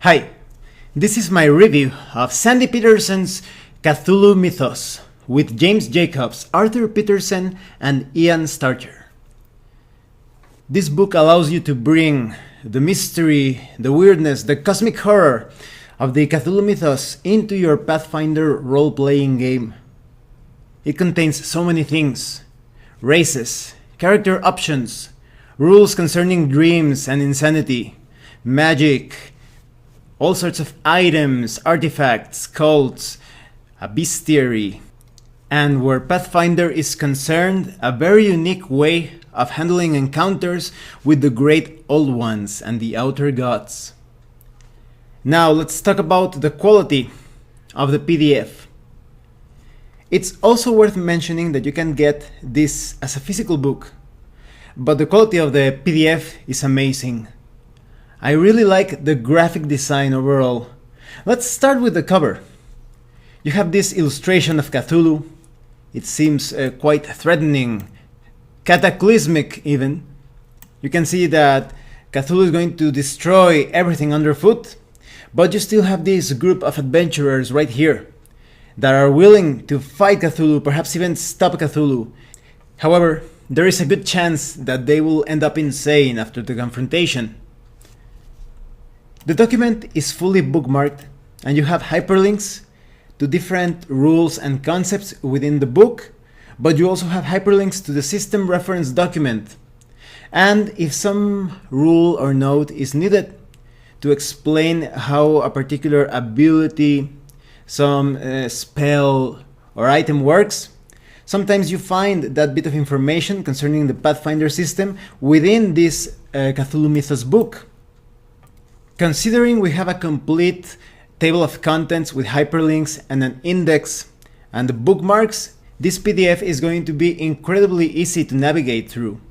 Hi, this is my review of Sandy Petersen's Cthulhu Mythos with James Jacobs, Arthur Petersen, and Ian Starcher. This book allows you to bring the mystery, the weirdness, the cosmic horror of the Cthulhu Mythos into your Pathfinder role-playing game. It contains so many things: races, character options, rules concerning dreams and insanity, magic, all sorts of items, artifacts, cults, a bestiary, and where Pathfinder is concerned, a very unique way of handling encounters with the great old ones and the outer gods. Now let's talk about the quality of the PDF. It's also worth mentioning that you can get this as a physical book, but the quality of the PDF is amazing. I really like the graphic design overall. Let's start with the cover. You have this illustration of Cthulhu. It seems quite threatening, cataclysmic even. You can see that Cthulhu is going to destroy everything underfoot, but you still have this group of adventurers right here that are willing to fight Cthulhu, perhaps even stop Cthulhu. However, there is a good chance that they will end up insane after the confrontation. The document is fully bookmarked, and you have hyperlinks to different rules and concepts within the book, but you also have hyperlinks to the system reference document. And if some rule or note is needed to explain how a particular ability, some spell or item works, sometimes you find that bit of information concerning the Pathfinder system within this Cthulhu Mythos book. Considering we have a complete table of contents with hyperlinks and an index and the bookmarks, this PDF is going to be incredibly easy to navigate through.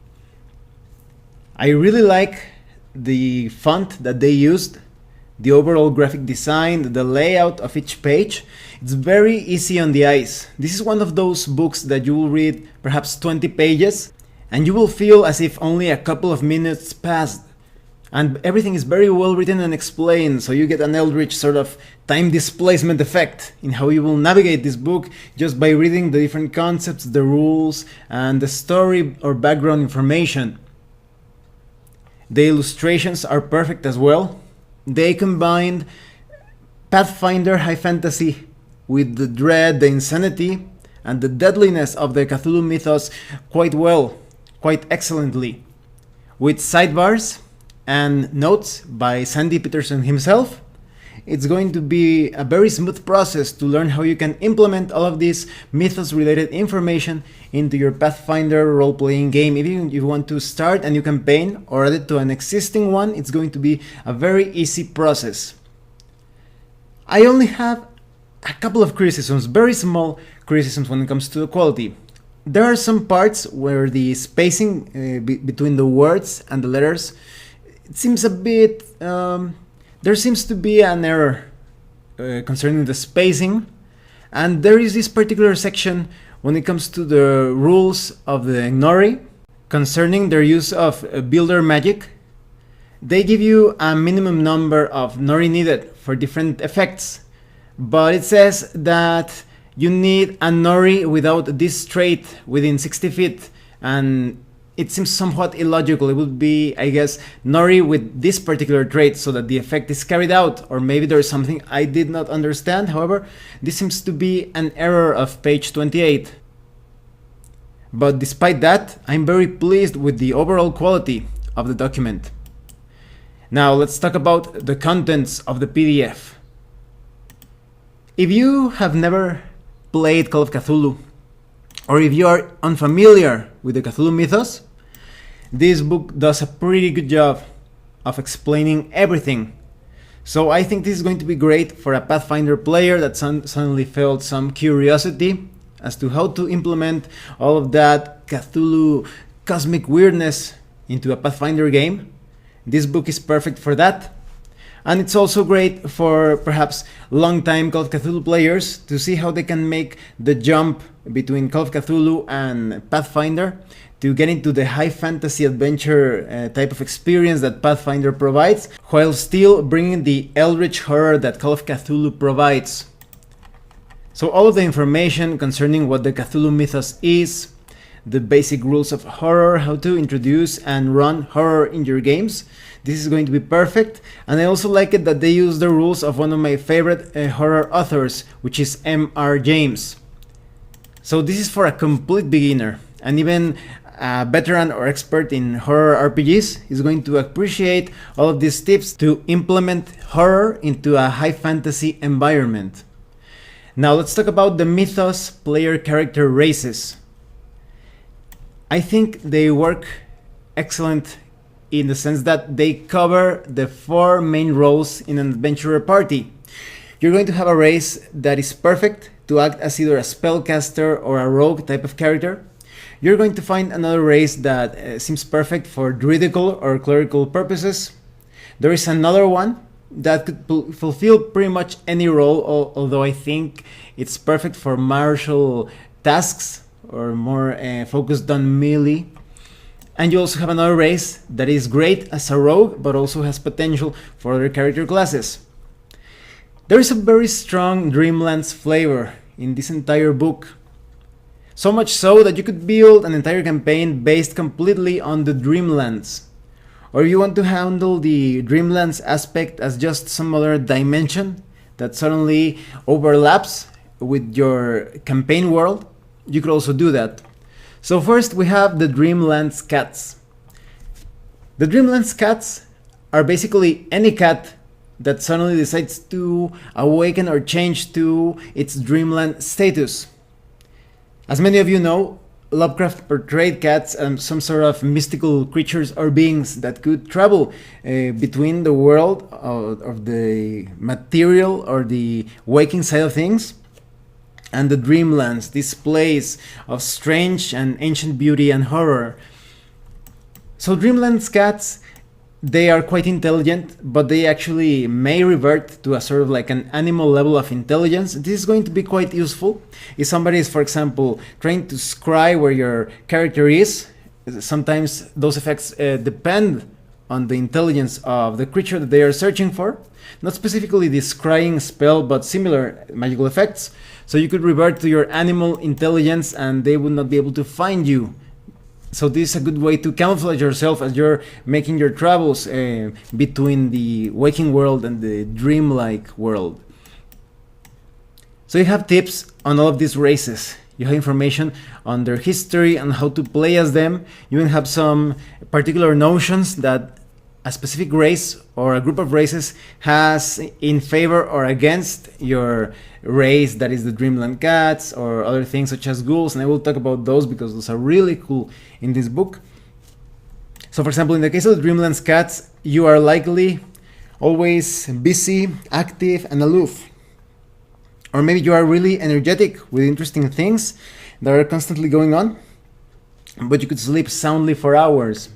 I really like the font that they used, the overall graphic design, the layout of each page. It's very easy on the eyes. This is one of those books that you will read perhaps 20 pages and you will feel as if only a couple of minutes passed. And everything is very well written and explained, so you get an eldritch sort of time displacement effect in how you will navigate this book just by reading the different concepts, the rules, and the story or background information. The illustrations are perfect as well. They combined Pathfinder high fantasy with the dread, the insanity, and the deadliness of the Cthulhu Mythos quite well, quite excellently. With sidebars and notes by Sandy Petersen himself, it's going to be a very smooth process to learn how you can implement all of this Mythos-related information into your Pathfinder role-playing game. If you want to start a new campaign or add it to an existing one, it's going to be a very easy process. I only have a couple of criticisms, very small criticisms when it comes to the quality. There are some parts where the spacing between the words and the letters, it seems a bit, there seems to be an error concerning the spacing, and there is this particular section when it comes to the rules of the Nori concerning their use of builder magic. They give you a minimum number of Nori needed for different effects, but it says that you need a Nori without this trait within 60 feet, and it seems somewhat illogical. It would be, I guess, Nori with this particular trait so that the effect is carried out, or maybe there is something I did not understand. However, this seems to be an error of page 28. But despite that, I'm very pleased with the overall quality of the document. Now let's talk about the contents of the PDF. If you have never played Call of Cthulhu, or if you are unfamiliar with the Cthulhu Mythos, this book does a pretty good job of explaining everything. So I think this is going to be great for a Pathfinder player that suddenly felt some curiosity as to how to implement all of that Cthulhu cosmic weirdness into a Pathfinder game. This book is perfect for that. And it's also great for perhaps long-time Call of Cthulhu players to see how they can make the jump between Call of Cthulhu and Pathfinder to get into the high fantasy adventure type of experience that Pathfinder provides, while still bringing the eldritch horror that Call of Cthulhu provides. So all of the information concerning what the Cthulhu Mythos is, the basic rules of horror, how to introduce and run horror in your games, this is going to be perfect. And I also like it that they use the rules of one of my favorite horror authors, which is M.R. James. So this is for a complete beginner, and even a veteran or expert in horror RPGs is going to appreciate all of these tips to implement horror into a high fantasy environment. Now let's talk about the Mythos player character races. I think they work excellent in the sense that they cover the 4 main roles in an adventurer party. You're going to have a race that is perfect to act as either a spellcaster or a rogue type of character. You're going to find another race that seems perfect for druidical or clerical purposes. There is another one that could fulfill pretty much any role, although I think it's perfect for martial tasks or more focused on melee. And you also have another race that is great as a rogue, but also has potential for other character classes. There is a very strong Dreamlands flavor in this entire book. So much so that you could build an entire campaign based completely on the Dreamlands. Or you want to handle the Dreamlands aspect as just some other dimension that suddenly overlaps with your campaign world, you could also do that. So first we have the Dreamlands Cats. The Dreamlands Cats are basically any cat that suddenly decides to awaken or change to its dreamland status. As many of you know, Lovecraft portrayed cats as some sort of mystical creatures or beings that could travel between the world of the material or the waking side of things and the dreamlands, this place of strange and ancient beauty and horror. So Dreamlands cats, they are quite intelligent, but they actually may revert to a sort of like an animal level of intelligence. This is going to be quite useful if somebody is, for example, trying to scry where your character is. Sometimes those effects depend on the intelligence of the creature that they are searching for. Not specifically the scrying spell, but similar magical effects. So you could revert to your animal intelligence and they would not be able to find you. So this is a good way to camouflage yourself as you're making your travels between the waking world and the dreamlike world. So you have tips on all of these races. You have information on their history and how to play as them. You even have some particular notions that a specific race or a group of races has in favor or against your race, that is the Dreamland Cats, or other things such as Ghouls, and I will talk about those because those are really cool in this book. So for example, in the case of the Dreamlands Cats, you are likely always busy, active, and aloof. Or maybe you are really energetic with interesting things that are constantly going on, but you could sleep soundly for hours.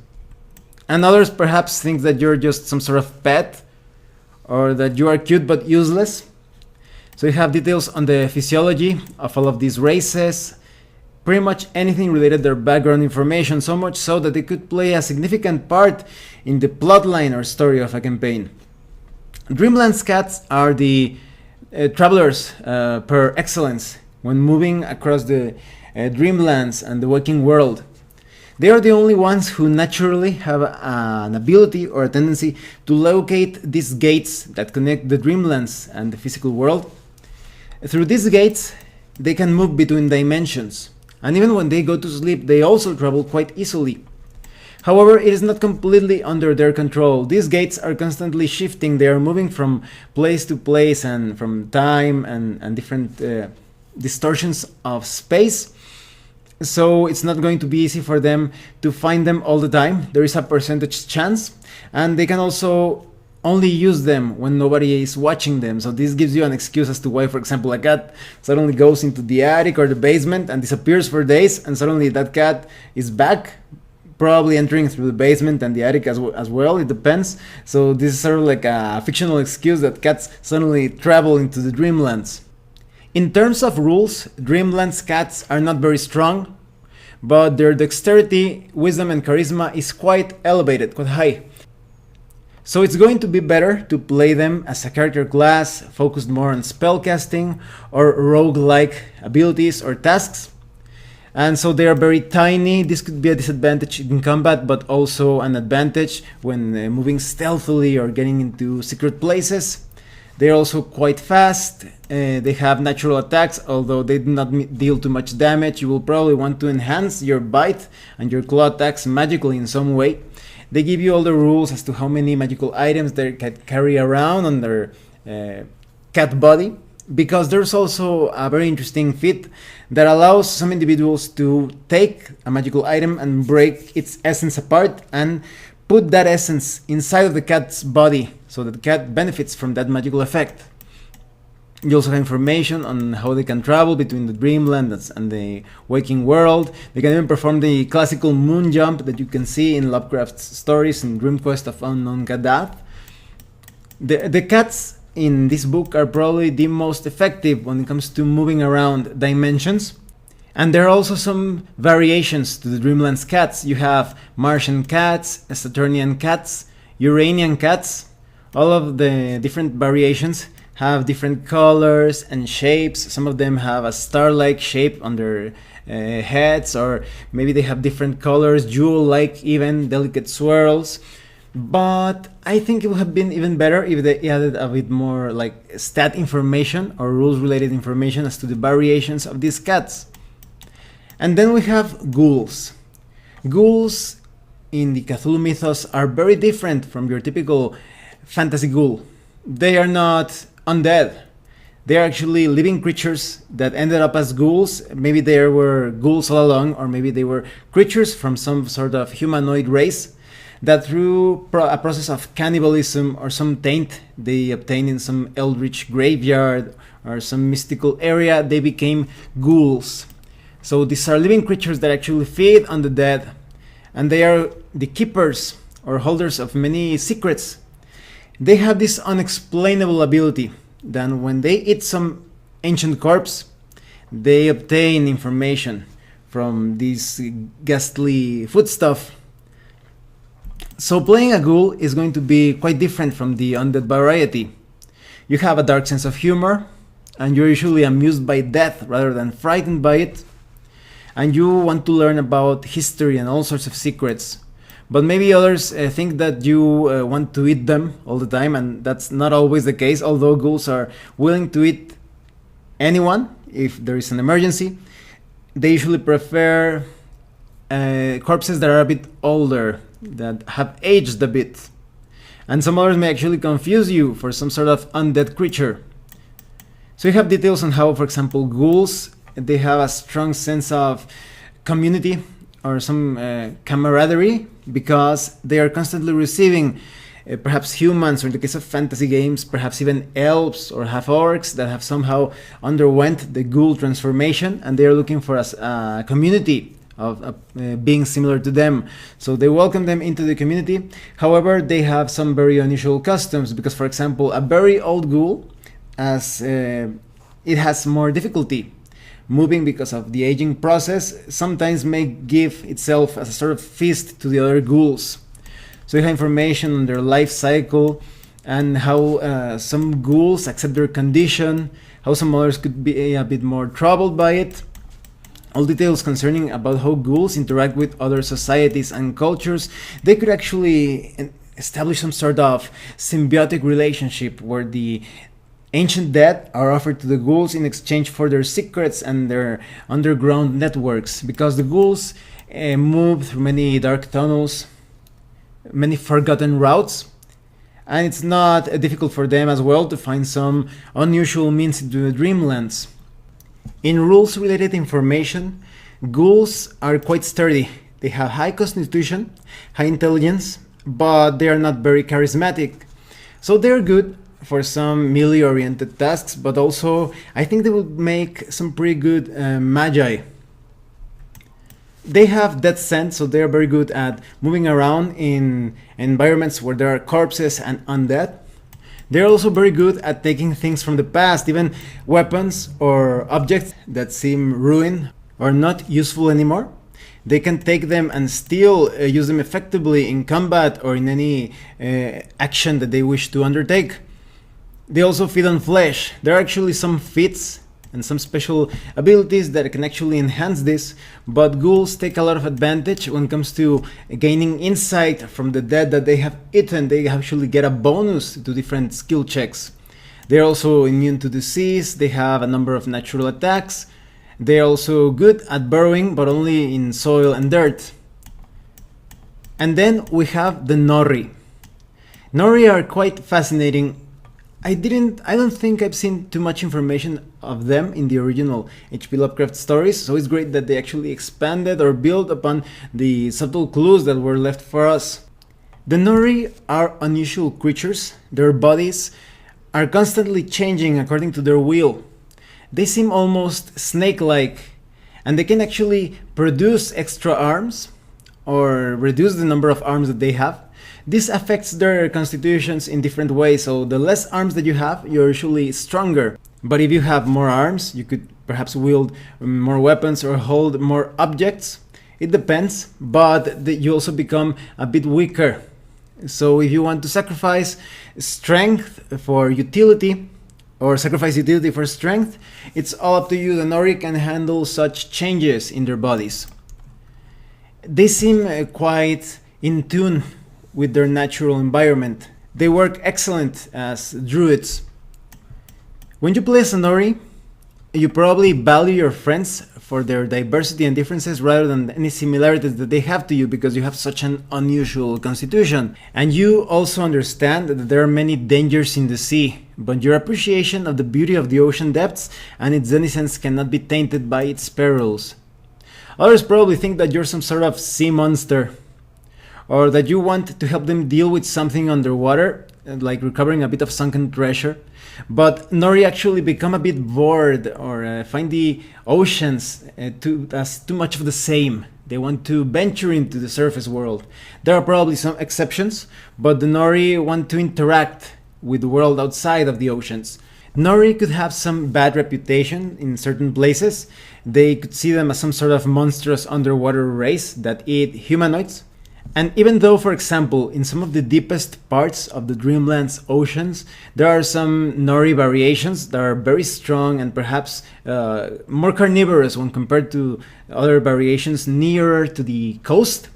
And others perhaps think that you're just some sort of pet, or that you are cute but useless. So you have details on the physiology of all of these races, pretty much anything related to their background information, so much so that they could play a significant part in the plotline or story of a campaign. Dreamlands Cats are the travelers per excellence when moving across the dreamlands and the waking world. They are the only ones who naturally have an ability or a tendency to locate these gates that connect the dreamlands and the physical world. Through these gates, they can move between dimensions, and even when they go to sleep, they also travel quite easily. However, it is not completely under their control. These gates are constantly shifting. They are moving from place to place and from time and different distortions of space. So it's not going to be easy for them to find them all the time. There is a percentage chance, and they can also only use them when nobody is watching them. So this gives you an excuse as to why, for example, a cat suddenly goes into the attic or the basement and disappears for days, and suddenly that cat is back, probably entering through the basement and the attic as well. It depends. So this is sort of like a fictional excuse that cats suddenly travel into the dreamlands. In terms of rules, Dreamlands Cats are not very strong, but their dexterity, wisdom, and charisma is quite elevated, quite high. So it's going to be better to play them as a character class focused more on spellcasting or rogue-like abilities or tasks. And so they are very tiny. This could be a disadvantage in combat, but also an advantage when moving stealthily or getting into secret places. They're also quite fast. They have natural attacks, although they do not deal too much damage. You will probably want to enhance your bite and your claw attacks magically in some way. They give you all the rules as to how many magical items they can carry around on their cat body, because there's also a very interesting feat that allows some individuals to take a magical item and break its essence apart and put that essence inside of the cat's body so that the cat benefits from that magical effect. You also have information on how they can travel between the Dreamlands and the waking world. They can even perform the classical moon jump that you can see in Lovecraft's stories in Dream Quest of Unknown Kadath. The cats in this book are probably the most effective when it comes to moving around dimensions. And there are also some variations to the Dreamlands cats. You have Martian cats, Saturnian cats, Uranian cats. All of the different variations have different colors and shapes. Some of them have a star-like shape on their heads, or maybe they have different colors, jewel-like even, delicate swirls. But I think it would have been even better if they added a bit more like stat information or rules-related information as to the variations of these cats. And then we have ghouls. Ghouls in the Cthulhu Mythos are very different from your typical fantasy ghoul. They are not undead. They are actually living creatures that ended up as ghouls. Maybe they were ghouls all along, or maybe they were creatures from some sort of humanoid race that through a process of cannibalism or some taint they obtained in some eldritch graveyard or some mystical area, they became ghouls. So these are living creatures that actually feed on the dead, and they are the keepers or holders of many secrets. They have this unexplainable ability that when they eat some ancient corpse, they obtain information from this ghastly foodstuff. So playing a ghoul is going to be quite different from the undead variety. You have a dark sense of humor, and you're usually amused by death rather than frightened by it. And you want to learn about history and all sorts of secrets. But maybe others think that you want to eat them all the time, and that's not always the case, although ghouls are willing to eat anyone if there is an emergency. They usually prefer corpses that are a bit older, that have aged a bit. And some others may actually confuse you for some sort of undead creature. So you have details on how, for example, ghouls, they have a strong sense of community or some camaraderie, because they are constantly receiving perhaps humans, or in the case of fantasy games, perhaps even elves or half-orcs that have somehow underwent the ghoul transformation, and they are looking for a community of being similar to them. So they welcome them into the community. However, they have some very unusual customs, because, for example, a very old ghoul, as it has more difficulty moving because of the aging process, sometimes may give itself as a sort of feast to the other ghouls. So you have information on their life cycle and how some ghouls accept their condition, how some others could be a bit more troubled by it. All details concerning about how ghouls interact with other societies and cultures. They could actually establish some sort of symbiotic relationship where the ancient dead are offered to the ghouls in exchange for their secrets and their underground networks, because the ghouls move through many dark tunnels, many forgotten routes, and it's not difficult for them as well to find some unusual means into the Dreamlands. In rules-related information, ghouls are quite sturdy. They have high constitution, high intelligence, but they are not very charismatic. So they're good for some melee-oriented tasks, but also I think they would make some pretty good magi. They have death sense, so they're very good at moving around in environments where there are corpses and undead. They're also very good at taking things from the past, even weapons or objects that seem ruined or not useful anymore. They can take them and still use them effectively in combat or in any action that they wish to undertake. They also feed on flesh. There are actually some feats and some special abilities that can actually enhance this, but ghouls take a lot of advantage when it comes to gaining insight from the dead that they have eaten. They actually get a bonus to different skill checks. They're also immune to disease, they have a number of natural attacks. They're also good at burrowing, but only in soil and dirt. And then we have the Nori. Nori are quite fascinating. I don't think I've seen too much information of them in the original H.P. Lovecraft stories, so it's great that they actually expanded or built upon the subtle clues that were left for us. The Nori are unusual creatures. Their bodies are constantly changing according to their will. They seem almost snake-like, and they can actually produce extra arms or reduce the number of arms that they have. This affects their constitutions in different ways, so the less arms that you have, you're usually stronger. But if you have more arms, you could perhaps wield more weapons or hold more objects. It depends, but you also become a bit weaker. So if you want to sacrifice strength for utility, or sacrifice utility for strength, it's all up to you. The Nori can handle such changes in their bodies. They seem quite in tune with their natural environment. They work excellent as druids. When you play as a Nori, you probably value your friends for their diversity and differences rather than any similarities that they have to you, because you have such an unusual constitution. And you also understand that there are many dangers in the sea, but your appreciation of the beauty of the ocean depths and its denizens cannot be tainted by its perils. Others probably think that you're some sort of sea monster, or that you want to help them deal with something underwater, like recovering a bit of sunken treasure. But Nori actually become a bit bored or find the oceans as too much of the same. They want to venture into the surface world. There are probably some exceptions, but the Nori want to interact with the world outside of the oceans. Nori could have some bad reputation in certain places. They could see them as some sort of monstrous underwater race that eat humanoids. And even though, for example, in some of the deepest parts of the Dreamlands oceans, there are some Nori variations that are very strong and perhaps more carnivorous when compared to other variations nearer to the coast,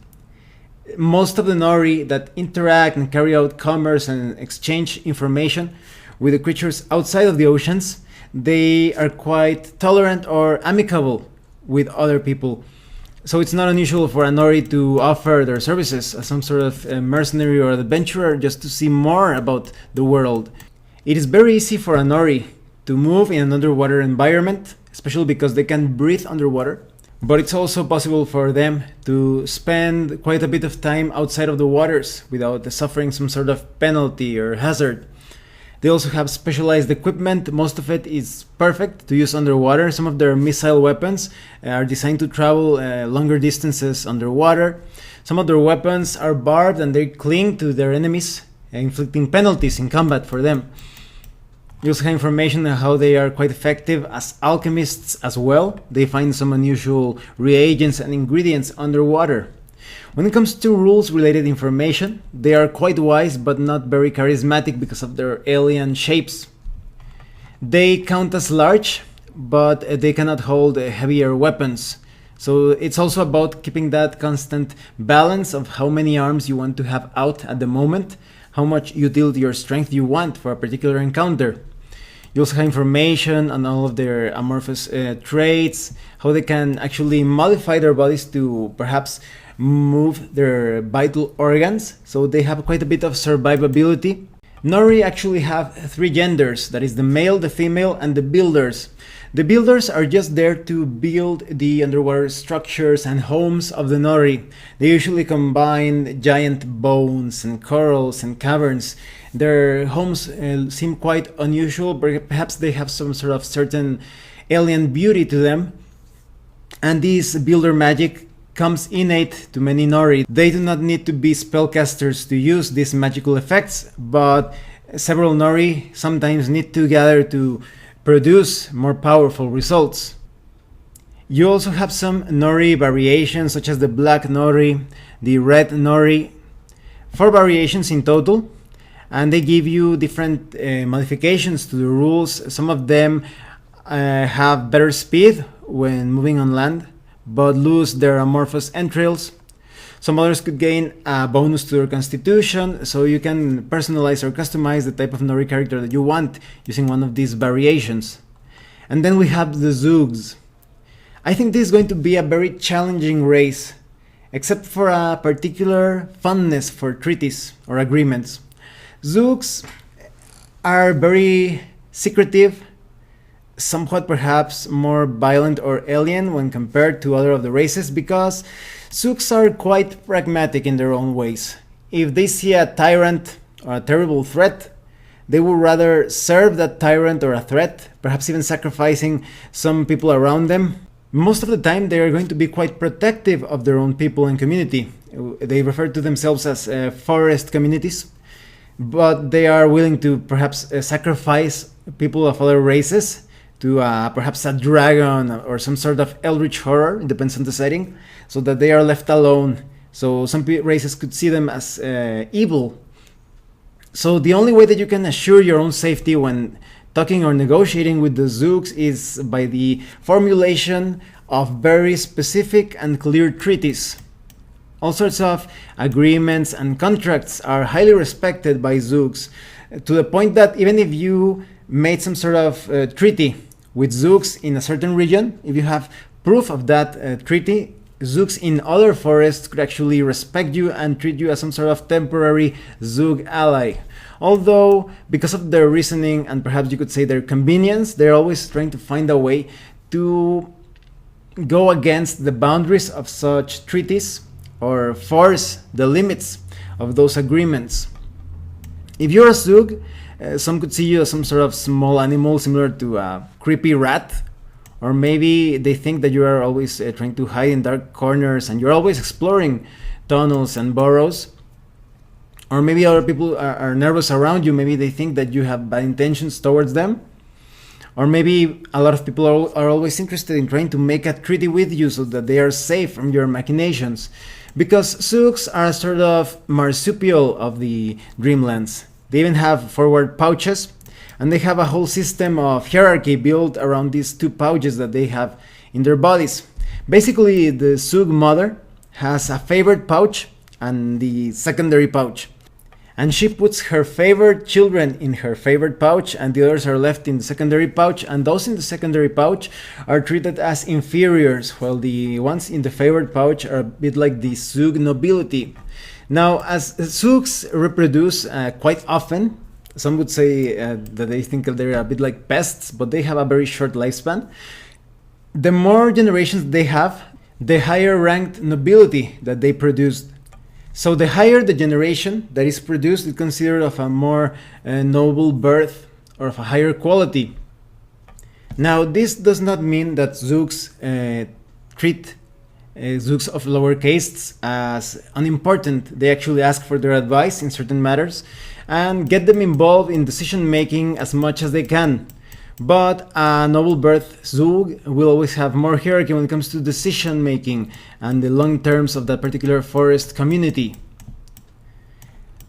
most of the Nori that interact and carry out commerce and exchange information with the creatures outside of the oceans, they are quite tolerant or amicable with other people. So it's not unusual for a Nori to offer their services as some sort of mercenary or adventurer just to see more about the world. It is very easy for a Nori to move in an underwater environment, especially because they can breathe underwater. But it's also possible for them to spend quite a bit of time outside of the waters without suffering some sort of penalty or hazard. They also have specialized equipment. Most of it is perfect to use underwater. Some of their missile weapons are designed to travel longer distances underwater. Some of their weapons are barbed and they cling to their enemies, inflicting penalties in combat for them. You also have information on how they are quite effective as alchemists as well. They find some unusual reagents and ingredients underwater. When it comes to rules-related information, they are quite wise but not very charismatic because of their alien shapes. They count as large, but they cannot hold heavier weapons. So it's also about keeping that constant balance of how many arms you want to have out at the moment, how much utility or strength you want for a particular encounter. You also have information on all of their amorphous traits, how they can actually modify their bodies to perhaps move their vital organs, so they have quite a bit of survivability. Nori actually have three genders, that is the male, the female, and the builders. The builders are just there to build the underwater structures and homes of the Nori. They usually combine giant bones and corals and caverns. Their homes seem quite unusual, but perhaps they have some sort of certain alien beauty to them. And this builder magic comes innate to many Nori. They do not need to be spellcasters to use these magical effects, but several Nori sometimes need to gather to produce more powerful results. You also have some Nori variations, such as the black Nori, the red Nori, 4 variations in total, and they give you different modifications to the rules. Some of them have better speed when moving on land, but lose their amorphous entrails. Some others could gain a bonus to their constitution, so you can personalize or customize the type of Nori character that you want using one of these variations. And then we have the Zooks. I think this is going to be a very challenging race, except for a particular fondness for treaties or agreements. Zooks are very secretive, somewhat perhaps more violent or alien when compared to other of the races, because Zooks are quite pragmatic in their own ways. If they see a tyrant or a terrible threat, they would rather serve that tyrant or a threat, perhaps even sacrificing some people around them. Most of the time they are going to be quite protective of their own people and community. They refer to themselves as forest communities, but they are willing to perhaps sacrifice people of other races to perhaps a dragon or some sort of eldritch horror, it depends on the setting, so that they are left alone. So some races could see them as evil. So the only way that you can assure your own safety when talking or negotiating with the Zooks is by the formulation of very specific and clear treaties. All sorts of agreements and contracts are highly respected by Zooks, to the point that even if you made some sort of treaty with Zooks in a certain region, if you have proof of that treaty, Zooks in other forests could actually respect you and treat you as some sort of temporary Zook ally. Although, because of their reasoning and perhaps you could say their convenience, they're always trying to find a way to go against the boundaries of such treaties or force the limits of those agreements. If you're a Zook, some could see you as some sort of small animal similar to a creepy rat, or maybe they think that you are always trying to hide in dark corners and you're always exploring tunnels and burrows. Or maybe other people are nervous around you. Maybe they think that you have bad intentions towards them. Or maybe a lot of people are always interested in trying to make a treaty with you so that they are safe from your machinations. Because Zooks are a sort of marsupial of the Dreamlands. They even have forward pouches, and they have a whole system of hierarchy built around these 2 pouches that they have in their bodies. Basically, the Zook mother has a favorite pouch and the secondary pouch. And she puts her favorite children in her favorite pouch, and the others are left in the secondary pouch, and those in the secondary pouch are treated as inferiors, while the ones in the favorite pouch are a bit like the Zook nobility. Now, as Zooks reproduce quite often, some would say that they think they're a bit like pests, but they have a very short lifespan. The more generations they have, the higher ranked nobility that they produced. So the higher the generation that is produced is considered of a more noble birth or of a higher quality. Now, this does not mean that Zooks treat Zooks of lower castes as unimportant. They actually ask for their advice in certain matters and get them involved in decision making as much as they can. But a noble birth Zook will always have more hierarchy when it comes to decision making and the long terms of that particular forest community.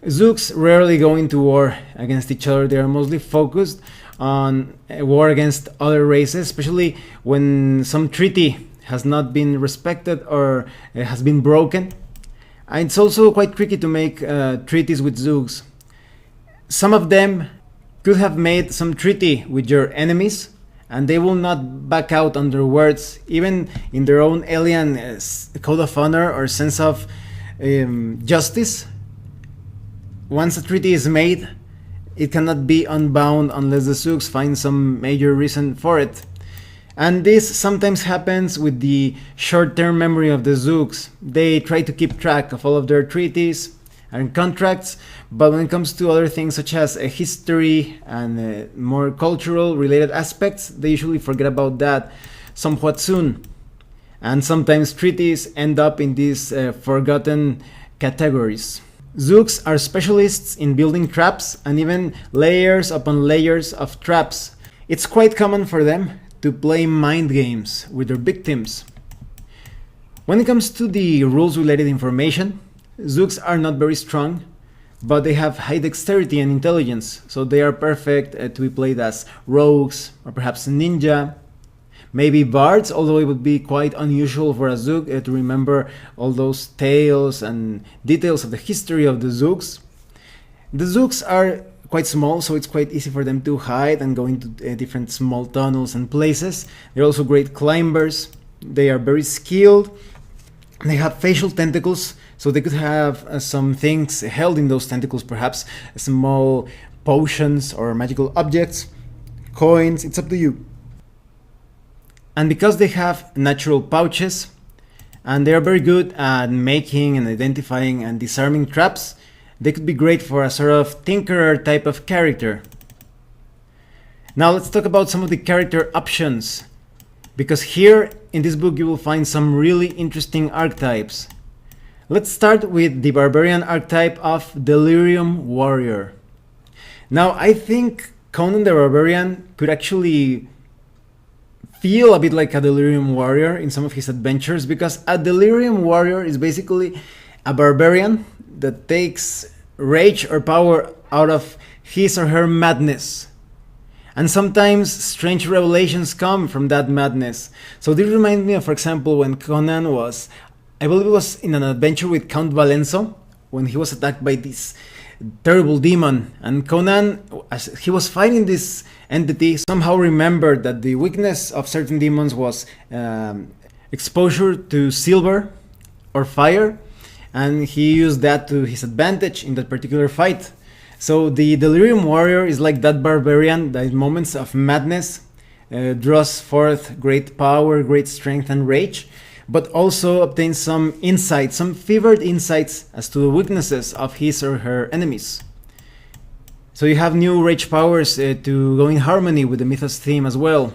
Zooks rarely go into war against each other. They are mostly focused on a war against other races, especially when some treaty has not been respected or has been broken. And it's also quite tricky to make treaties with Zooks. Some of them could have made some treaty with your enemies, and they will not back out on their words, even in their own alien code of honor or sense of justice. Once a treaty is made, it cannot be unbound unless the Zooks find some major reason for it. And this sometimes happens with the short-term memory of the Zooks. They try to keep track of all of their treaties and contracts, but when it comes to other things such as history and more cultural related aspects, they usually forget about that somewhat soon. And sometimes treaties end up in these forgotten categories. Zooks are specialists in building traps and even layers upon layers of traps. It's quite common for them to play mind games with their victims. When it comes to the rules-related information, Zooks are not very strong, but they have high dexterity and intelligence, so they are perfect to be played as rogues or perhaps ninja. Maybe bards, although it would be quite unusual for a Zook to remember all those tales and details of the history of the Zooks. The Zooks are quite small, so it's quite easy for them to hide and go into different small tunnels and places. They're also great climbers. They are very skilled. They have facial tentacles, so they could have some things held in those tentacles, perhaps small potions or magical objects, coins, it's up to you. And because they have natural pouches, and they are very good at making and identifying and disarming traps, they could be great for a sort of tinkerer type of character. Now let's talk about some of the character options, because here in this book you will find some really interesting archetypes. Let's start with the Barbarian archetype of Delirium Warrior. Now I think Conan the Barbarian could actually feel a bit like a Delirium Warrior in some of his adventures, because a Delirium Warrior is basically a barbarian that takes rage or power out of his or her madness. And sometimes strange revelations come from that madness. So this reminds me of, for example, when Conan was, I believe it was in an adventure with Count Valenzo, when he was attacked by this terrible demon, and Conan, as he was fighting this entity, somehow remembered that the weakness of certain demons was exposure to silver or fire, and he used that to his advantage in that particular fight. So the Delirium Warrior is like that barbarian that in moments of madness draws forth great power, great strength and rage, but also obtains some insight, some fevered insights as to the weaknesses of his or her enemies. So you have new rage powers to go in harmony with the Mythos theme as well.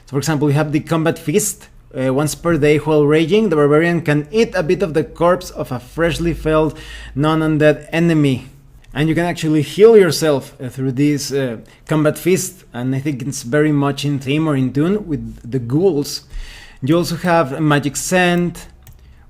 So for example, you have the Combat Feast. Once per day while raging, the barbarian can eat a bit of the corpse of a freshly felled non-undead enemy. And you can actually heal yourself through this Combat Feast, and I think it's very much in theme or in tune with the Ghouls. You also have Magic Scent,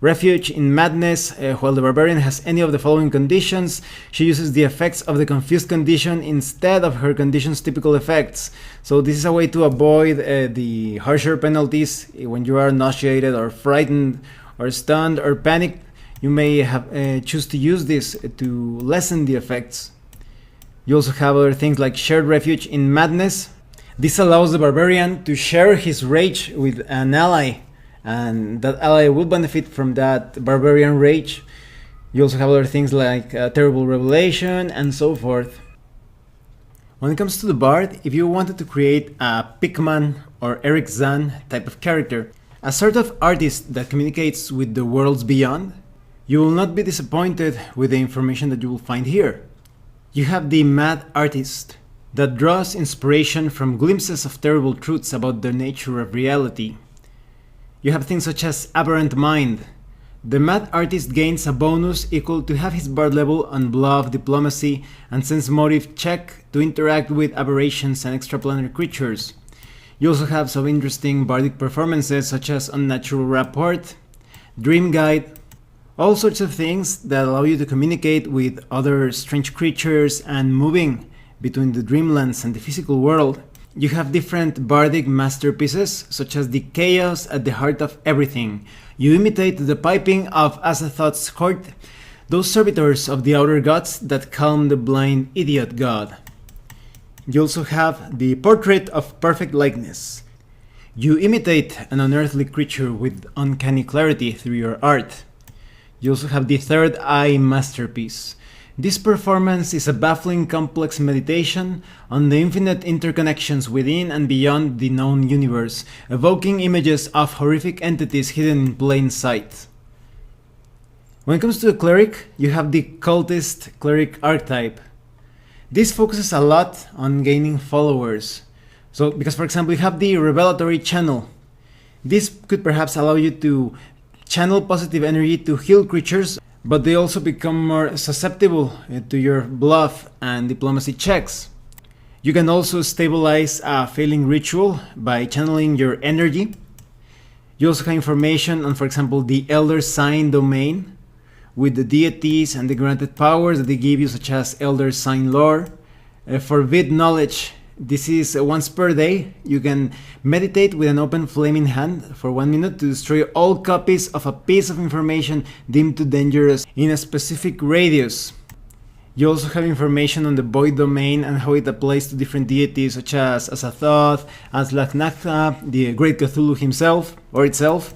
Refuge in Madness. While the barbarian has any of the following conditions, she uses the effects of the confused condition instead of her condition's typical effects. So this is a way to avoid the harsher penalties when you are nauseated or frightened or stunned or panicked. You may have choose to use this to lessen the effects. You also have other things like Shared Refuge in Madness. This allows the barbarian to share his rage with an ally, and that ally will benefit from that barbarian rage. You also have other things like Terrible Revelation and so forth. When it comes to the bard, if you wanted to create a Pickman or Eric Zahn type of character, a sort of artist that communicates with the worlds beyond, you will not be disappointed with the information that you will find here. You have the Mad Artist, that draws inspiration from glimpses of terrible truths about the nature of reality. You have things such as Aberrant Mind. The Mad Artist gains a bonus equal to half his bard level on Bluff, Diplomacy, and Sense Motive check to interact with aberrations and extraplanar creatures. You also have some interesting bardic performances such as Unnatural Rapport, Dream Guide, all sorts of things that allow you to communicate with other strange creatures and moving between the Dreamlands and the physical world. You have different bardic masterpieces, such as the Chaos at the Heart of Everything. You imitate the piping of Azathoth's court, those servitors of the outer gods that calm the blind idiot god. You also have the Portrait of Perfect Likeness. You imitate an unearthly creature with uncanny clarity through your art. You also have the Third Eye masterpiece. This performance is a baffling complex meditation on the infinite interconnections within and beyond the known universe, evoking images of horrific entities hidden in plain sight. When it comes to the Cleric, you have the Cultist Cleric archetype. This focuses a lot on gaining followers. So, because for example, you have the Revelatory channel. This could perhaps allow you to channel positive energy to heal creatures, but they also become more susceptible to your bluff and diplomacy checks. You can also stabilize a failing ritual by channeling your energy. You also have information on, for example, the Elder Sign domain with the deities and the granted powers that they give you, such as Elder Sign lore. Forbid knowledge. This is once per day. You can meditate with an open flaming hand for 1 minute to destroy all copies of a piece of information deemed too dangerous in a specific radius. You also have information on the Void domain and how it applies to different deities such as Azathoth, Azlagnatha, the Great Cthulhu himself or itself.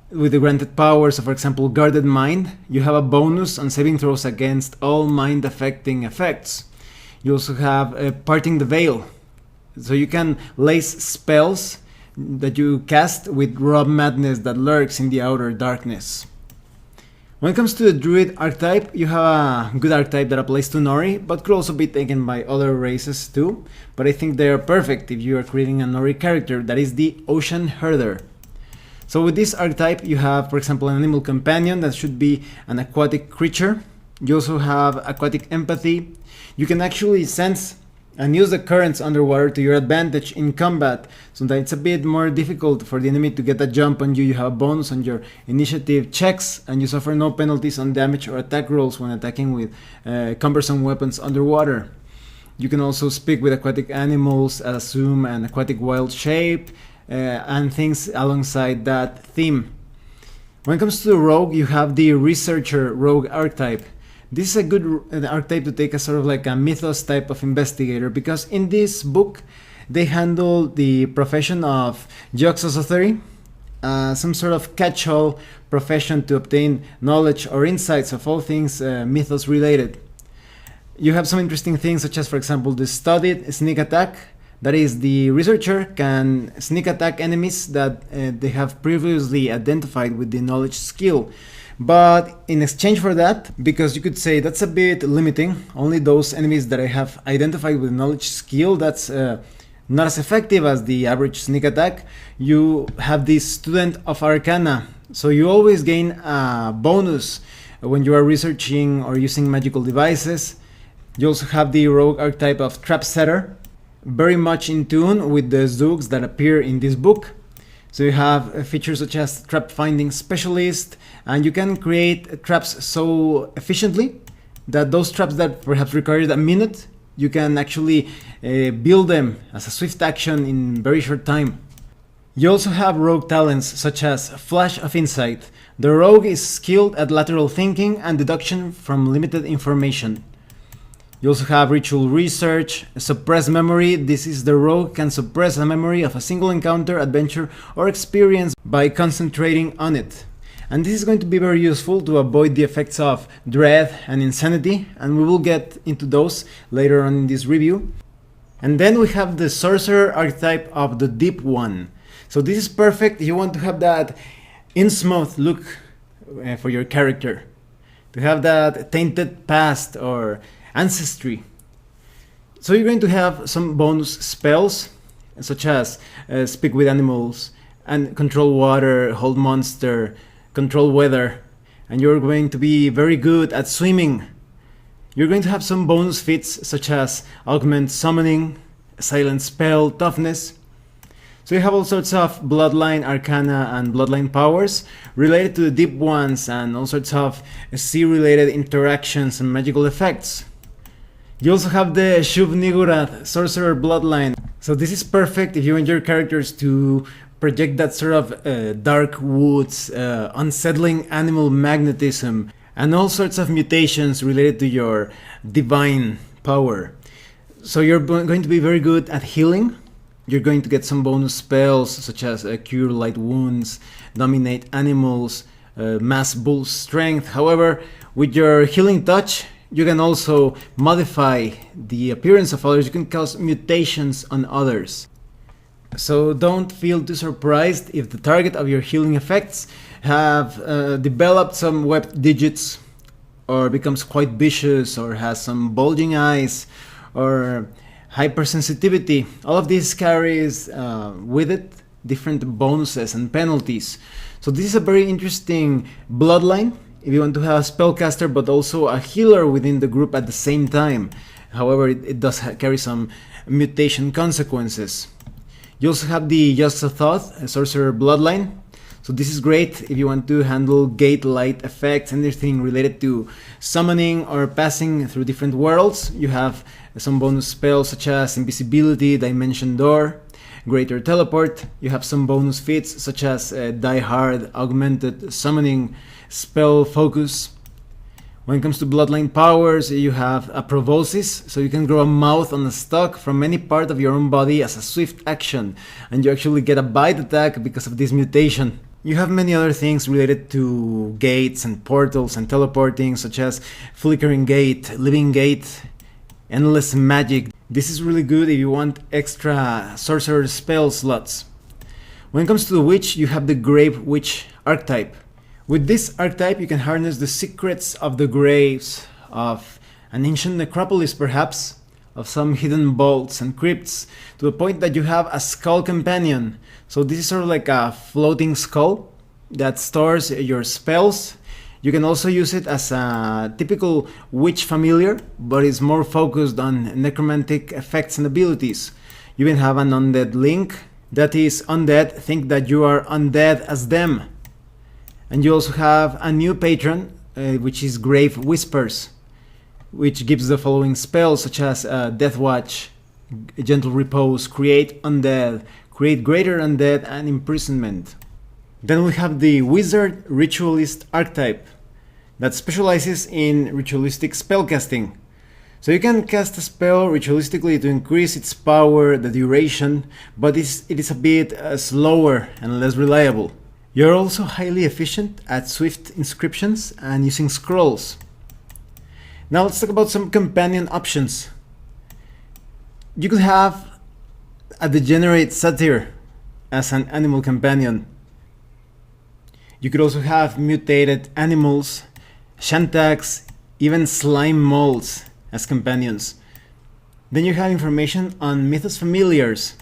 With the granted powers of, for example, Guarded Mind, you have a bonus on saving throws against all mind-affecting effects. You also have Parting the Veil, so you can lace spells that you cast with raw madness that lurks in the outer darkness. When it comes to the Druid archetype, you have a good archetype that applies to Nori, but could also be taken by other races too. But I think they are perfect if you are creating a Nori character, that is the Ocean Herder. So with this archetype, you have, for example, an animal companion that should be an aquatic creature. You also have aquatic empathy. You can actually sense and use the currents underwater to your advantage in combat, so that it's a bit more difficult for the enemy to get a jump on you. You have a bonus on your initiative checks, and you suffer no penalties on damage or attack rolls when attacking with cumbersome weapons underwater. You can also speak with aquatic animals, assume an aquatic wild shape, and things alongside that theme. When it comes to the rogue, you have the researcher rogue archetype. This is a good archetype to take as sort of like a mythos type of investigator, because in this book they handle the profession of Geoxosothery, some sort of catch-all profession to obtain knowledge or insights of all things mythos related. You have some interesting things such as, for example, the studied sneak attack. That is, the researcher can sneak attack enemies that they have previously identified with the knowledge skill. But in exchange for that, because you could say that's a bit limiting, only those enemies that I have identified with knowledge skill, that's not as effective as the average sneak attack, you have this student of Arcana. So you always gain a bonus when you are researching or using magical devices. You also have the rogue archetype of trap setter, very much in tune with the Zooks that appear in this book. So you have features such as trap finding specialist, and you can create traps so efficiently that those traps that perhaps required a minute, you can actually build them as a swift action in very short time. You also have rogue talents such as Flash of Insight. The rogue is skilled at lateral thinking and deduction from limited information. You also have Ritual Research, Suppress Memory. This is the rogue can suppress a memory of a single encounter, adventure, or experience by concentrating on it. And this is going to be very useful to avoid the effects of dread and insanity, and we will get into those later on in this review. And then we have the Sorcerer archetype of the Deep One. So this is perfect if you want to have that Innsmouth look for your character, to have that tainted past or ancestry. So you're going to have some bonus spells such as speak with animals and control water, hold monster, control weather, and you're going to be very good at swimming. You're going to have some bonus feats such as augment summoning, silent spell, toughness. So you have all sorts of bloodline arcana and bloodline powers related to the deep ones, and all sorts of sea related interactions and magical effects. You also have the Shuv Nigurath sorcerer bloodline. So this is perfect if you want your characters to project that sort of dark woods, unsettling animal magnetism, and all sorts of mutations related to your divine power. So you're going to be very good at healing. You're going to get some bonus spells such as Cure Light Wounds, Dominate Animals, Mass Bull Strength. However, with your healing touch, you can also modify the appearance of others. You can cause mutations on others. So don't feel too surprised if the target of your healing effects have developed some webbed digits, or becomes quite vicious, or has some bulging eyes, or hypersensitivity. All of this carries with it different bonuses and penalties. So this is a very interesting bloodline if you want to have a spellcaster but also a healer within the group at the same time. However, it does carry some mutation consequences. You also have the Just a Thought, a Sorcerer Bloodline. So this is great if you want to handle gate light effects, anything related to summoning or passing through different worlds. You have some bonus spells such as Invisibility, Dimension Door, Greater Teleport. You have some bonus feats such as Die Hard, Augmented Summoning, Spell Focus. When it comes to bloodline powers, you have a proboscis, so you can grow a mouth on a stalk from any part of your own body as a swift action, and you actually get a bite attack because of this mutation. You have many other things related to gates and portals and teleporting, such as Flickering Gate, Living Gate, Endless Magic. This is really good if you want extra sorcerer spell slots. When it comes to the witch, you have the Grave Witch archetype. With this archetype, you can harness the secrets of the graves of an ancient necropolis, perhaps, of some hidden vaults and crypts, to the point that you have a skull companion. So this is sort of like a floating skull that stores your spells. You can also use it as a typical witch familiar, but it's more focused on necromantic effects and abilities. You can have an undead link, that is, undead think that you are undead as them. And you also have a new patron, which is Grave Whispers, which gives the following spells such as Death Watch, Gentle Repose, Create Undead, Create Greater Undead, and Imprisonment. Then we have the Wizard Ritualist archetype that specializes in ritualistic spellcasting. So you can cast a spell ritualistically to increase its power, the duration, but it is a bit slower and less reliable. You're also highly efficient at swift inscriptions and using scrolls. Now let's talk about some companion options. You could have a degenerate satyr as an animal companion. You could also have mutated animals, shantags, even slime molds as companions. Then you have information on Mythos familiars.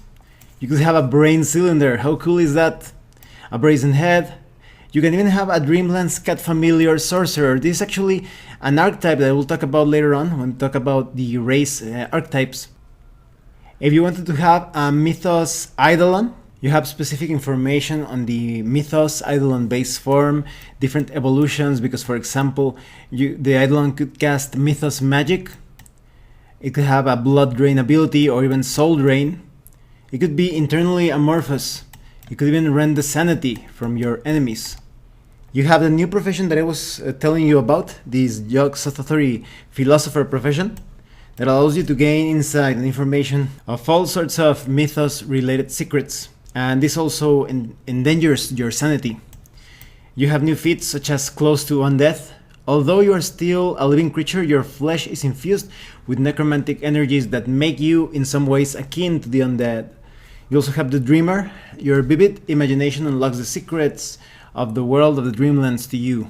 You could have a brain cylinder. How cool is that? A brazen head. You can even have a Dreamlands Cat familiar sorcerer. This is actually an archetype that I will talk about later on when we talk about the race archetypes. If you wanted to have a Mythos Eidolon, you have specific information on the Mythos Eidolon base form, different evolutions, because for example, the Eidolon could cast Mythos Magic. It could have a Blood Drain ability or even Soul Drain. It could be internally amorphous. You could even rend the sanity from your enemies. You have the new profession that I was telling you about, this Yogg-Sothothery philosopher profession, that allows you to gain insight and information of all sorts of mythos-related secrets. And this also endangers your sanity. You have new feats such as Close to Undeath. Although you are still a living creature, your flesh is infused with necromantic energies that make you in some ways akin to the undead. You also have the Dreamer. Your vivid imagination unlocks the secrets of the world of the Dreamlands to you.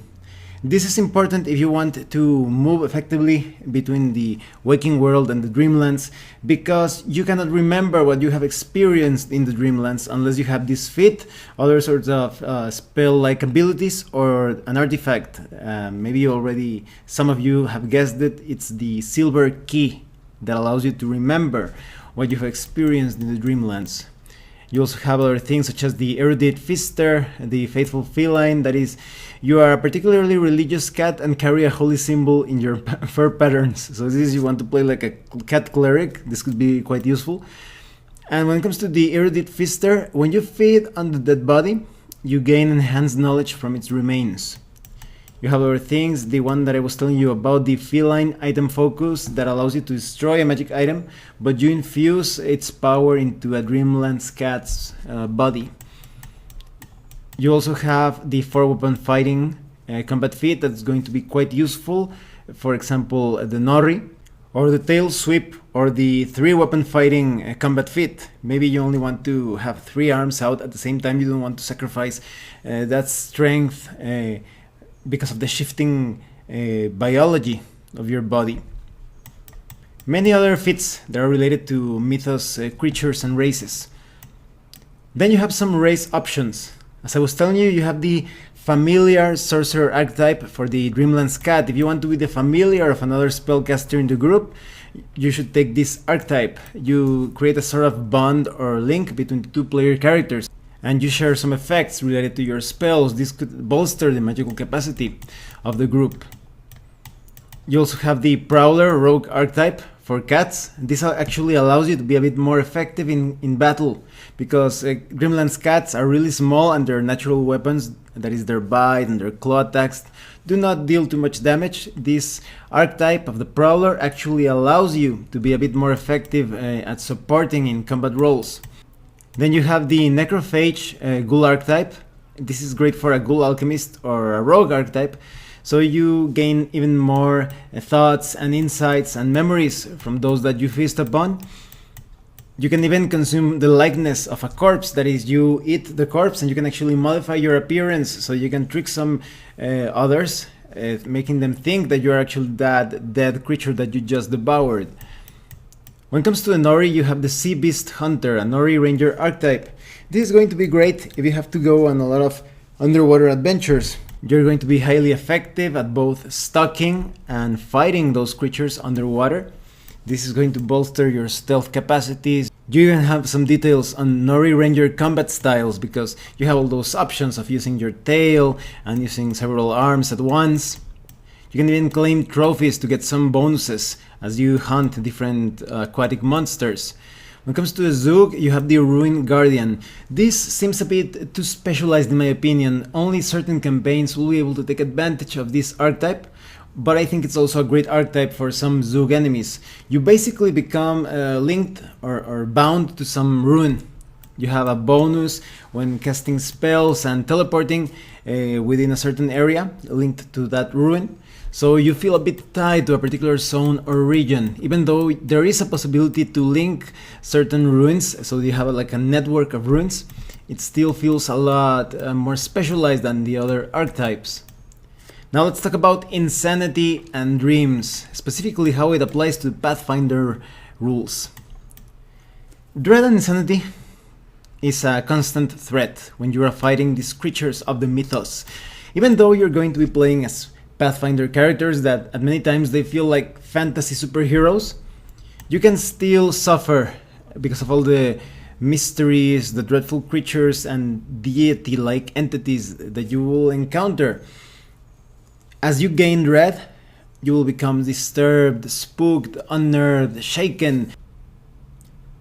This is important if you want to move effectively between the waking world and the Dreamlands, because you cannot remember what you have experienced in the Dreamlands unless you have this feat, other sorts of spell-like abilities, or an artifact. Maybe already some of you have guessed it. It's the Silver Key that allows you to remember what you have experienced in the Dreamlands. You also have other things such as the Erudite Fister, the Faithful Feline, that is, you are a particularly religious cat and carry a holy symbol in your fur patterns. So this is, you want to play like a cat cleric, this could be quite useful. And when it comes to the Erudite Fister, when you feed on the dead body, you gain enhanced knowledge from its remains. You have other things, the one that I was telling you about, the Feline Item Focus, that allows you to destroy a magic item, but you infuse its power into a Dreamlands Cat's body. You also have the 4-weapon fighting combat feat that's going to be quite useful. For example, the Nori, or the Tail Sweep, or the 3-weapon fighting combat feat. Maybe you only want to have 3 arms out at the same time, you don't want to sacrifice that strength because of the shifting biology of your body. Many other feats that are related to mythos, creatures and races. Then you have some race options. As I was telling you, you have the familiar sorcerer archetype for the Dreamlands Cat. If you want to be the familiar of another spellcaster in the group, you should take this archetype. You create a sort of bond or link between the two player characters, and you share some effects related to your spells. This could bolster the magical capacity of the group. You also have the Prowler Rogue archetype for cats. This actually allows you to be a bit more effective in battle, because Dreamlands Cats are really small and their natural weapons, that is their bite and their claw attacks, do not deal too much damage. This archetype of the Prowler actually allows you to be a bit more effective at supporting in combat roles. Then you have the Necrophage Ghoul archetype. This is great for a Ghoul Alchemist or a Rogue archetype, so you gain even more thoughts and insights and memories from those that you feast upon. You can even consume the likeness of a corpse, that is, you eat the corpse and you can actually modify your appearance, so you can trick some others, making them think that you are actually that dead creature that you just devoured. When it comes to the Nori, you have the Sea Beast Hunter, a Nori Ranger archetype. This is going to be great if you have to go on a lot of underwater adventures. You're going to be highly effective at both stalking and fighting those creatures underwater. This is going to bolster your stealth capacities. You even have some details on Nori Ranger combat styles, because you have all those options of using your tail and using several arms at once. You can even claim trophies to get some bonuses as you hunt different aquatic monsters. When it comes to the Zook, you have the Ruin Guardian. This seems a bit too specialized in my opinion. Only certain campaigns will be able to take advantage of this archetype, but I think it's also a great archetype for some Zook enemies. You basically become linked or bound to some ruin. You have a bonus when casting spells and teleporting within a certain area linked to that ruin. So you feel a bit tied to a particular zone or region, even though there is a possibility to link certain ruins, so you have like a network of ruins. It still feels a lot more specialized than the other archetypes. Now let's talk about insanity and dreams, specifically how it applies to Pathfinder rules. Dread and insanity is a constant threat when you are fighting these creatures of the mythos. Even though you're going to be playing as Pathfinder characters that at many times they feel like fantasy superheroes, you can still suffer because of all the mysteries, the dreadful creatures and deity-like entities that you will encounter. As you gain dread, you will become disturbed, spooked, unnerved, shaken.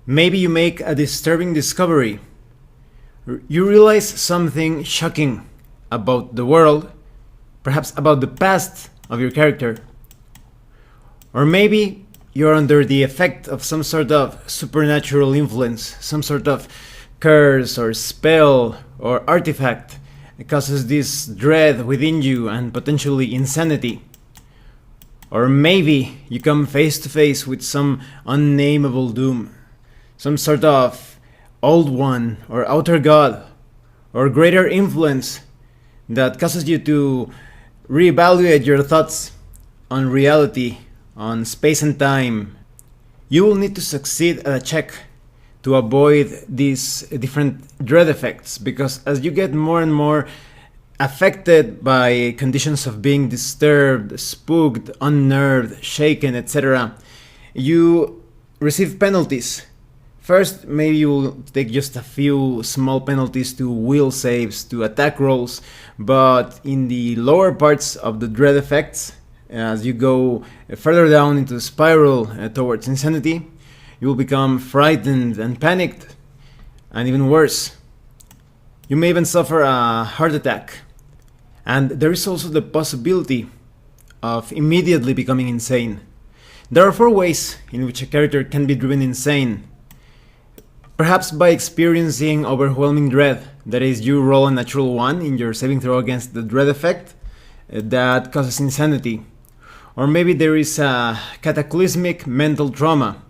Maybe you make a disturbing discovery. You realize something shocking about the world, perhaps about the past of your character. Or maybe you're under the effect of some sort of supernatural influence, some sort of curse or spell or artifact that causes this dread within you and potentially insanity. Or maybe you come face to face with some unnameable doom, some sort of old one or outer god or greater influence that causes you to reevaluate your thoughts on reality, on space and time. You will need to succeed at a check to avoid these different dread effects, because as you get more and more affected by conditions of being disturbed, spooked, unnerved, shaken, etc., you receive penalties. First, maybe you will take just a few small penalties to will saves, to attack rolls, but in the lower parts of the dread effects, as you go further down into the spiral towards insanity, you will become frightened and panicked, and even worse, you may even suffer a heart attack. And there is also the possibility of immediately becoming insane. There are 4 ways in which a character can be driven insane. Perhaps by experiencing overwhelming dread, that is, you roll a natural 1 in your saving throw against the dread effect that causes insanity. Or maybe there is a cataclysmic mental trauma.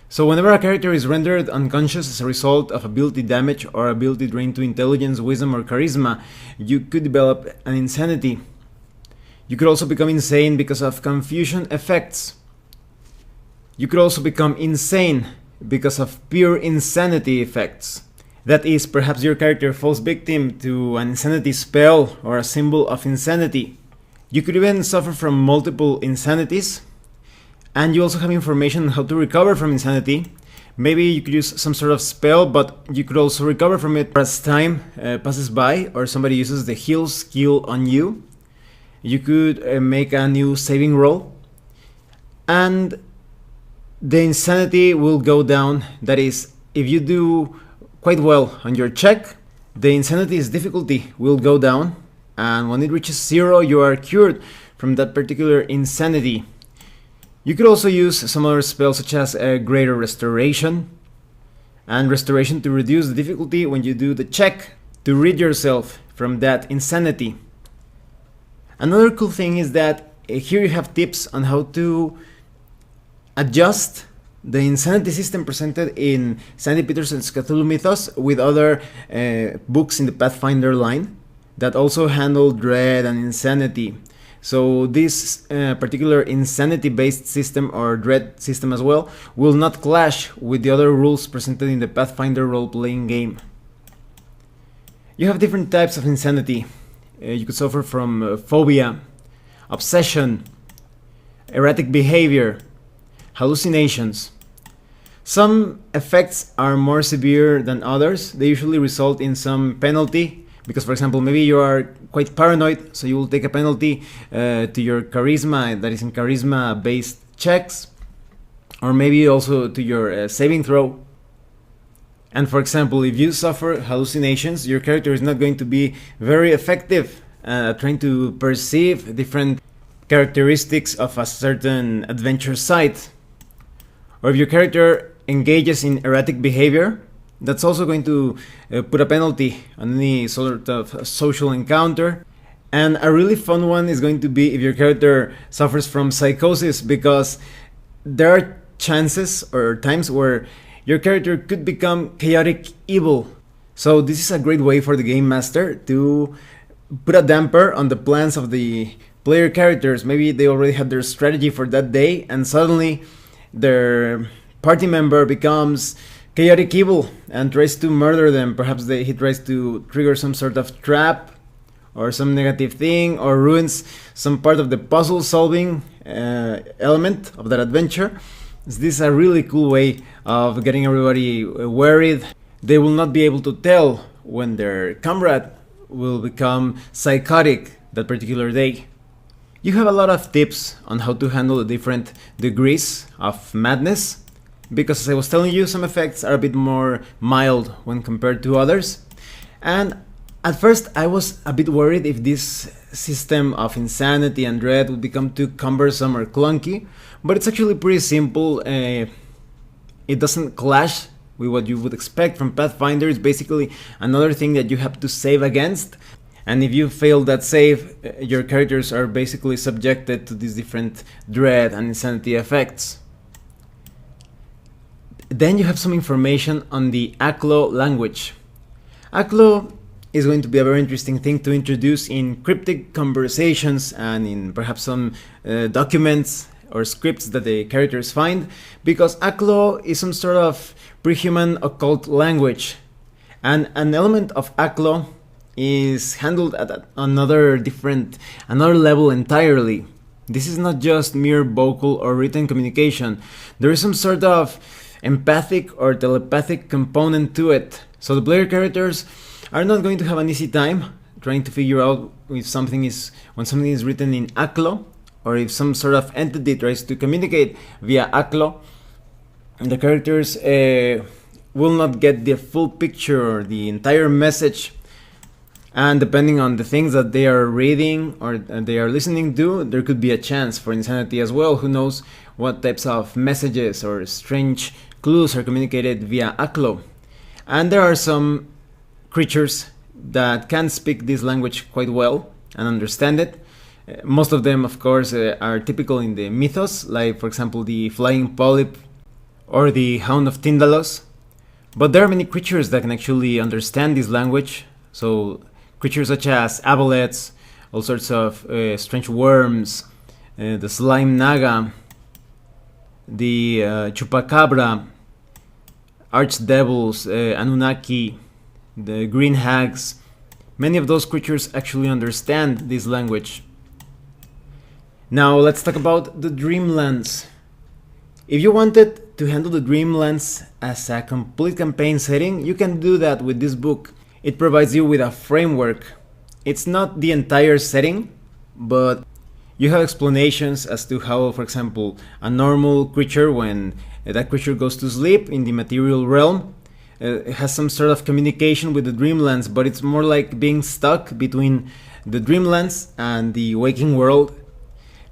So whenever a character is rendered unconscious as a result of ability damage or ability drain to intelligence, wisdom or charisma, you could develop an insanity. You could also become insane because of confusion effects. You could also become insane because of pure insanity effects. That is, perhaps your character falls victim to an insanity spell or a symbol of insanity. You could even suffer from multiple insanities, And you also have information on how to recover from insanity. Maybe you could use some sort of spell, but you could also recover from it as time passes by, or somebody uses the heal skill on you. You could make a new saving roll, and the insanity will go down. That is, if you do quite well on your check, the insanity's difficulty will go down, and when it reaches 0, you are cured from that particular insanity. You could also use some other spells such as Greater Restoration, and Restoration to reduce the difficulty when you do the check to rid yourself from that insanity. Another cool thing is that here you have tips on how to adjust the insanity system presented in Sandy Petersen's Cthulhu Mythos with other books in the Pathfinder line that also handle dread and insanity. So this particular insanity-based system, or dread system as well, will not clash with the other rules presented in the Pathfinder role-playing game. You have different types of insanity. You could suffer from phobia, obsession, erratic behavior, hallucinations. Some effects are more severe than others. They usually result in some penalty, because, for example, maybe you are quite paranoid, so you will take a penalty to your charisma, that is in charisma-based checks, or maybe also to your saving throw. And for example, if you suffer hallucinations, your character is not going to be very effective trying to perceive different characteristics of a certain adventure site. Or if your character engages in erratic behavior, that's also going to put a penalty on any sort of social encounter. And a really fun one is going to be if your character suffers from psychosis, because there are chances or times where your character could become chaotic evil. So this is a great way for the game master to put a damper on the plans of the player characters. Maybe they already had their strategy for that day, and suddenly their party member becomes chaotic evil and tries to murder them. Perhaps he tries to trigger some sort of trap or some negative thing, or ruins some part of the puzzle solving element of that adventure. This is a really cool way of getting everybody worried. They will not be able to tell when their comrade will become psychotic that particular day. You have a lot of tips on how to handle the different degrees of madness, because as I was telling you, some effects are a bit more mild when compared to others. And at first I was a bit worried if this system of insanity and dread would become too cumbersome or clunky, but it's actually pretty simple. It doesn't clash with what you would expect from Pathfinder. It's basically another thing that you have to save against, and if you fail that save, your characters are basically subjected to these different dread and insanity effects. Then you have some information on the Aklo language. Aklo is going to be a very interesting thing to introduce in cryptic conversations and in perhaps some documents or scripts that the characters find, because Aklo is some sort of pre-human occult language, and an element of Aklo is handled at another level entirely. This is not just mere vocal or written communication. There is some sort of empathic or telepathic component to it. So the player characters are not going to have an easy time trying to figure out if something is written in Aklo, or if some sort of entity tries to communicate via Aklo. The characters will not get the full picture or the entire message, and depending on the things that they are reading or they are listening to, there could be a chance for insanity as well. Who knows what types of messages or strange clues are communicated via Aklo. And there are some creatures that can speak this language quite well and understand it. Most of them, of course, are typical in the mythos, like for example the flying polyp or the hound of Tyndalos. But there are many creatures that can actually understand this language. So creatures such as aboleths, all sorts of strange worms, the slime naga, the chupacabra, archdevils, Anunnaki, the green hags. Many of those creatures actually understand this language. Now let's talk about the Dreamlands. If you wanted to handle the Dreamlands as a complete campaign setting, you can do that with this book. It provides you with a framework. It's not the entire setting, but you have explanations as to how, for example, a normal creature, when that creature goes to sleep in the material realm, it has some sort of communication with the Dreamlands, but it's more like being stuck between the Dreamlands and the waking world.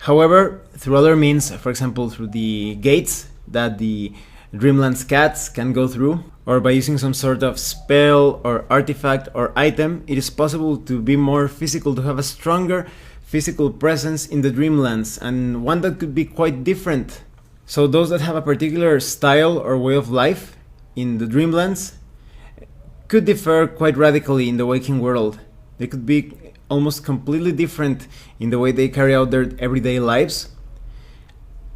However, through other means, for example, through the gates that the Dreamlands Cats can go through, or by using some sort of spell or artifact or item, it is possible to be more physical, to have a stronger physical presence in the Dreamlands, and one that could be quite different. So those that have a particular style or way of life in the Dreamlands could differ quite radically in the waking world. They could be almost completely different in the way they carry out their everyday lives.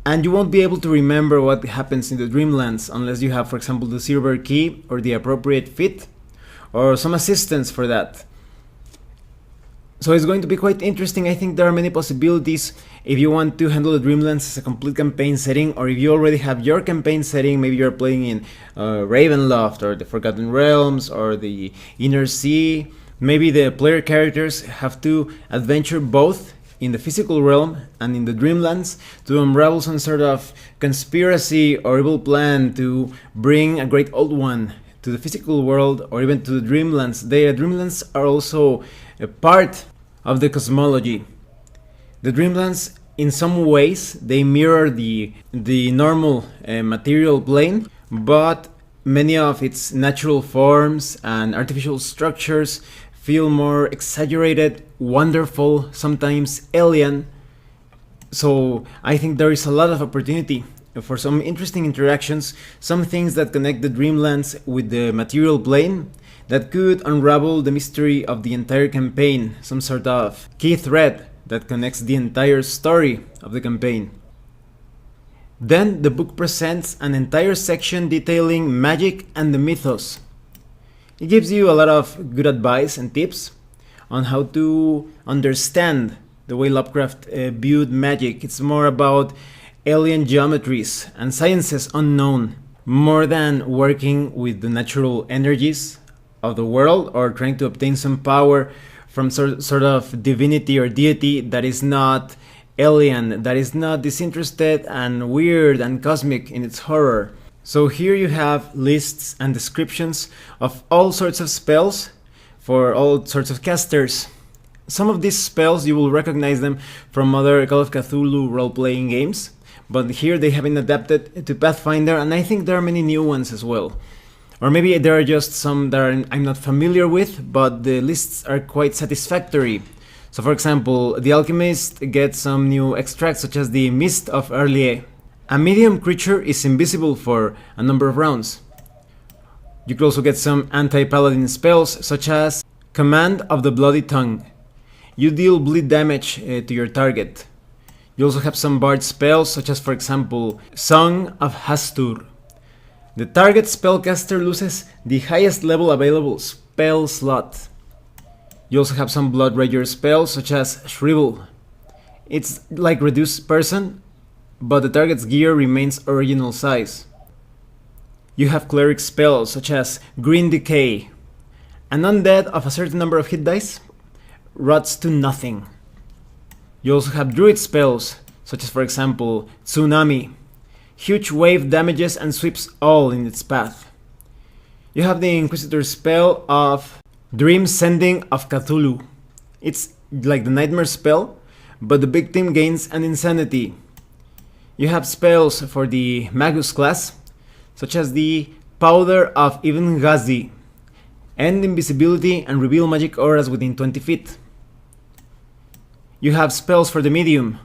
And you won't be able to remember what happens in the Dreamlands unless you have, for example, the silver key or the appropriate fit or some assistance for that. So it's going to be quite interesting. I think there are many possibilities if you want to handle the Dreamlands as a complete campaign setting, or if you already have your campaign setting, maybe you're playing in Ravenloft or the Forgotten Realms or the Inner Sea. Maybe the player characters have to adventure both in the physical realm and in the Dreamlands to unravel some sort of conspiracy or evil plan to bring a great old one to the physical world or even to the Dreamlands. The Dreamlands are also a part of the cosmology. The Dreamlands, in some ways, they mirror the normal material plane, but many of its natural forms and artificial structures feel more exaggerated, wonderful, sometimes alien. So I think there is a lot of opportunity for some interesting interactions, some things that connect the Dreamlands with the material plane that could unravel the mystery of the entire campaign, some sort of key thread that connects the entire story of the campaign. Then the book presents an entire section detailing magic and the mythos. It gives you a lot of good advice and tips on how to understand the way Lovecraft viewed magic. It's more about alien geometries and sciences unknown, more than working with the natural energies of the world or trying to obtain some power from sort of divinity or deity that is not alien, that is not disinterested and weird and cosmic in its horror. So here you have lists and descriptions of all sorts of spells for all sorts of casters. Some of these spells you will recognize them from other Call of Cthulhu role-playing games, but here they have been adapted to Pathfinder, and I think there are many new ones as well. Or maybe there are just some that I'm not familiar with, but the lists are quite satisfactory. So for example, the Alchemist gets some new extracts such as the Mist of Earlier. A medium creature is invisible for a number of rounds. You could also get some anti-paladin spells such as Command of the Bloody Tongue. You deal bleed damage to your target. You also have some bard spells such as, for example, Song of Hastur. The target spellcaster loses the highest level available spell slot. You also have some Blood Rager spells such as Shrivel. It's like Reduce Person, but the target's gear remains original size. You have Cleric spells such as Green Decay. An undead of a certain number of hit dice rots to nothing. You also have Druid spells such as, for example, Tsunami. Huge wave damages and sweeps all in its path. You have the Inquisitor spell of Dream Sending of Cthulhu. It's like the Nightmare spell, but the victim gains an insanity. You have spells for the Magus class, such as the Powder of Ibn Ghazi, End Invisibility and Reveal Magic Auras within 20 feet. You have spells for the Medium,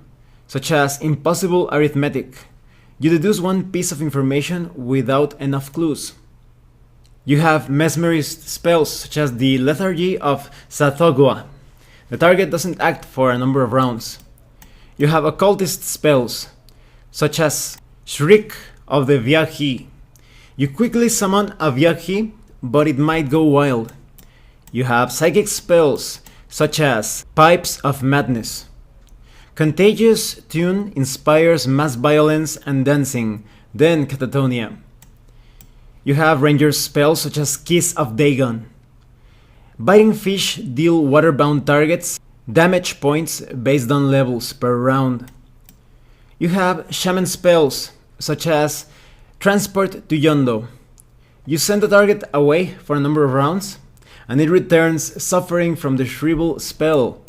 such as Impossible Arithmetic. You deduce one piece of information without enough clues. You have mesmerist spells such as the Lethargy of Sathogwa. The target doesn't act for a number of rounds. You have occultist spells such as Shriek of the Vyaghi. You quickly summon a Vyaghi, but it might go wild. You have psychic spells such as Pipes of Madness. Contagious Tune inspires mass violence and dancing, then Catatonia. You have ranger spells such as Kiss of Dagon. Biting fish deal waterbound targets damage points based on levels per round. You have shaman spells such as Transport to Yondo. You send the target away for a number of rounds and it returns suffering from the Shrivel spell.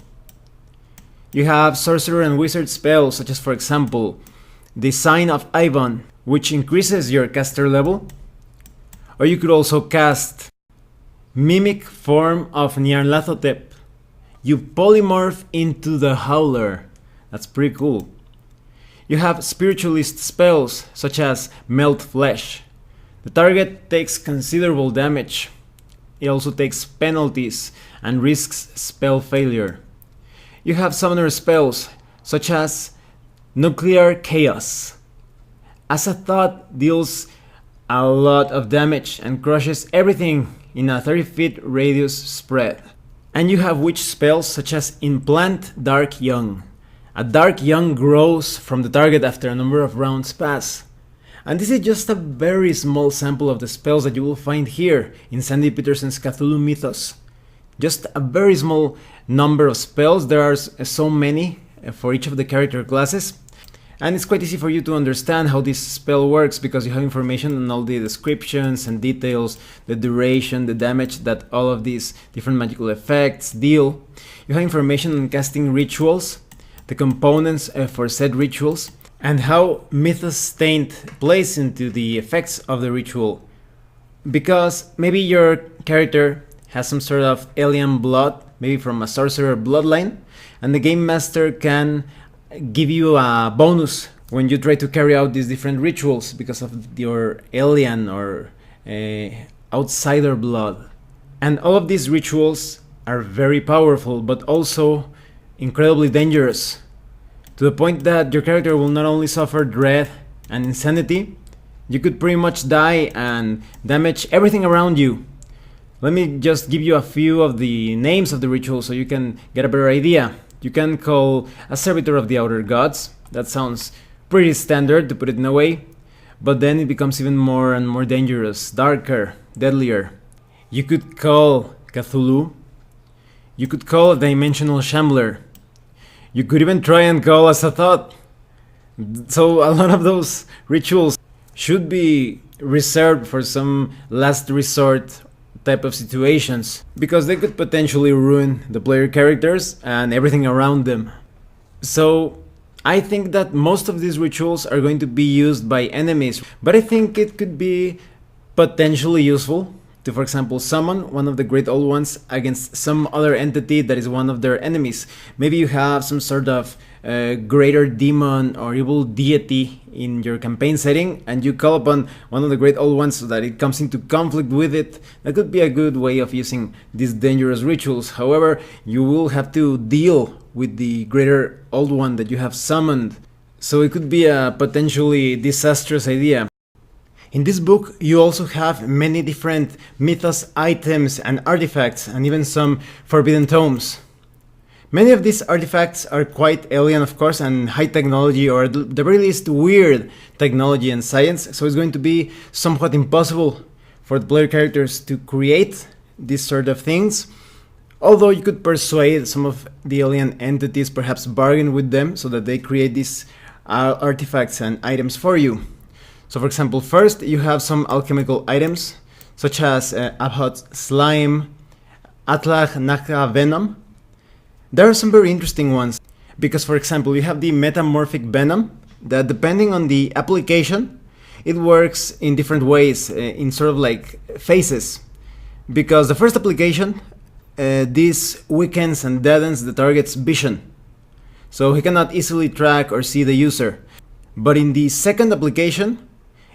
You have sorcerer and wizard spells such as, for example, the Sign of Ivan, which increases your caster level. Or you could also cast Mimic Form of Nyarlathotep. You polymorph into the Howler. That's pretty cool. You have spiritualist spells such as Melt Flesh. The target takes considerable damage. It also takes penalties and risks spell failure. You have summoner spells such as Nuclear Chaos. Azathoth deals a lot of damage and crushes everything in a 30-foot radius spread. And you have witch spells such as Implant Dark Young. A Dark Young grows from the target after a number of rounds pass. And this is just a very small sample of the spells that you will find here in Sandy Petersen's Cthulhu Mythos. Just a very small number of spells. There are so many for each of the character classes. And it's quite easy for you to understand how this spell works because you have information on all the descriptions and details, the duration, the damage that all of these different magical effects deal. You have information on casting rituals, the components for said rituals, and how Mythos Stained plays into the effects of the ritual. Because maybe your character has some sort of alien blood, maybe from a sorcerer bloodline, and the game master can give you a bonus when you try to carry out these different rituals because of your alien or outsider blood. And all of these rituals are very powerful, but also incredibly dangerous, to the point that your character will not only suffer dread and insanity, you could pretty much die and damage everything around you. Let me just give you a few of the names of the rituals so you can get a better idea. You can call a Servitor of the Outer Gods. That sounds pretty standard, to put it in a way, but then it becomes even more and more dangerous, darker, deadlier. You could call Cthulhu. You could call a Dimensional Shambler. You could even try and call Azathoth. So a lot of those rituals should be reserved for some last resort type of situations, because they could potentially ruin the player characters and everything around them. So I think that most of these rituals are going to be used by enemies, but I think it could be potentially useful to, for example, summon one of the Great Old Ones against some other entity that is one of their enemies. Maybe you have some sort of greater demon or evil deity in your campaign setting, and you call upon one of the Great Old Ones so that it comes into conflict with it. That could be a good way of using these dangerous rituals. However, you will have to deal with the Greater Old One that you have summoned, so it could be a potentially disastrous idea. In this book, you also have many different mythos items and artifacts, and even some forbidden tomes. Many of these artifacts are quite alien, of course, and high technology, or at the very least weird technology and science, so it's going to be somewhat impossible for the player characters to create these sort of things. Although you could persuade some of the alien entities, perhaps bargain with them so that they create these artifacts and items for you. So for example, first you have some alchemical items such as Abhot's Slime, Atlach Naka Venom. There are some very interesting ones because, for example, you have the Metamorphic Venom that, depending on the application, it works in different ways, in sort of like phases. Because the first application, this weakens and deadens the target's vision, so he cannot easily track or see the user. But in the second application,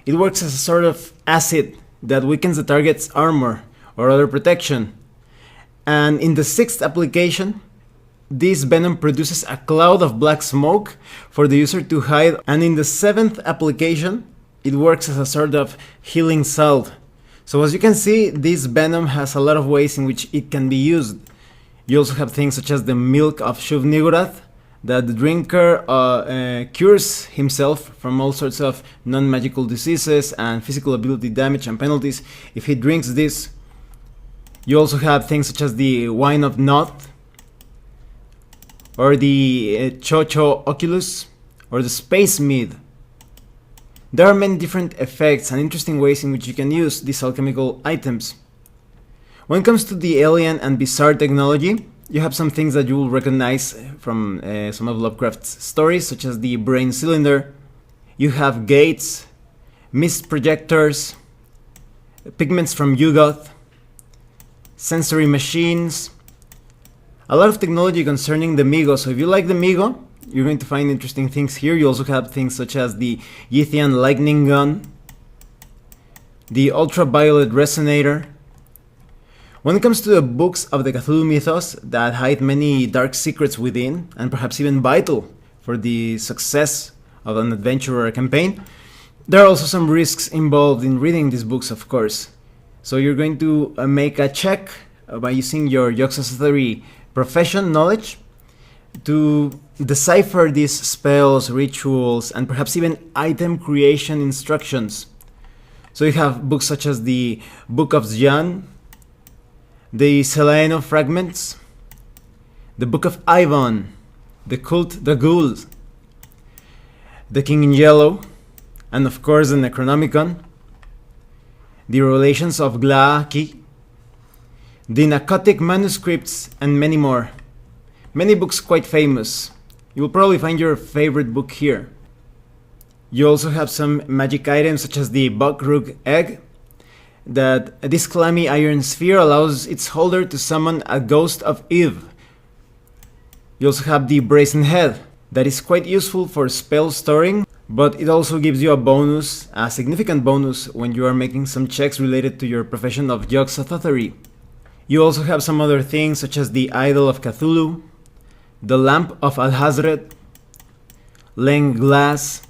it works as a sort of acid that weakens the target's armor or other protection. And in the sixth application, this venom produces a cloud of black smoke for the user to hide. And in the seventh application, it works as a sort of healing salve. So as you can see, this venom has a lot of ways in which it can be used. You also have things such as the Milk of Shuv-Niggurath that the drinker cures himself from all sorts of non-magical diseases and physical ability damage and penalties if he drinks this. You also have things such as the Wine of Noth, or the Chocho Oculus, or the Space Mead. There are many different effects and interesting ways in which you can use these alchemical items. When it comes to the alien and bizarre technology, you have some things that you will recognize from some of Lovecraft's stories, such as the brain cylinder. You have gates, mist projectors, pigments from Yugoth, sensory machines, a lot of technology concerning the Migo. So if you like the Migo, you're going to find interesting things here. You also have things such as the Yithian lightning gun, the ultraviolet resonator. When it comes to the books of the Cthulhu Mythos that hide many dark secrets within, and perhaps even vital for the success of an adventure or a campaign, there are also some risks involved in reading these books, of course. So you're going to make a check by using your Yogg-Sothothery profession knowledge to decipher these spells, rituals, and perhaps even item creation instructions. So you have books such as the Book of Zjan, the Seleno Fragments, the Book of Ivan, the Cult, the Ghouls, the King in Yellow, and of course the Necronomicon, the Relations of Glaaki, the Narcotic Manuscripts, and many more. Many books quite famous. You will probably find your favorite book here. You also have some magic items such as the Buckrook Egg, that this clammy iron sphere allows its holder to summon a ghost of Eve. You also have the Brazen Head, that is quite useful for spell storing, but it also gives you a bonus, a significant bonus, when you are making some checks related to your profession of Yogg-Sothothery. You also have some other things such as the Idol of Cthulhu, the Lamp of Alhazred, Leng Glass.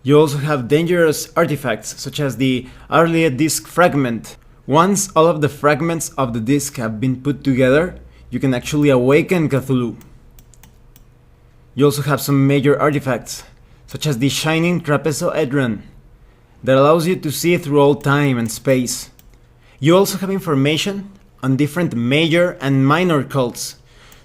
You also have dangerous artifacts such as the Arliet Disc Fragment. Once all of the fragments of the disc have been put together, you can actually awaken Cthulhu. You also have some major artifacts such as the Shining Trapezoedron that allows you to see through all time and space. You also have information on different major and minor cults,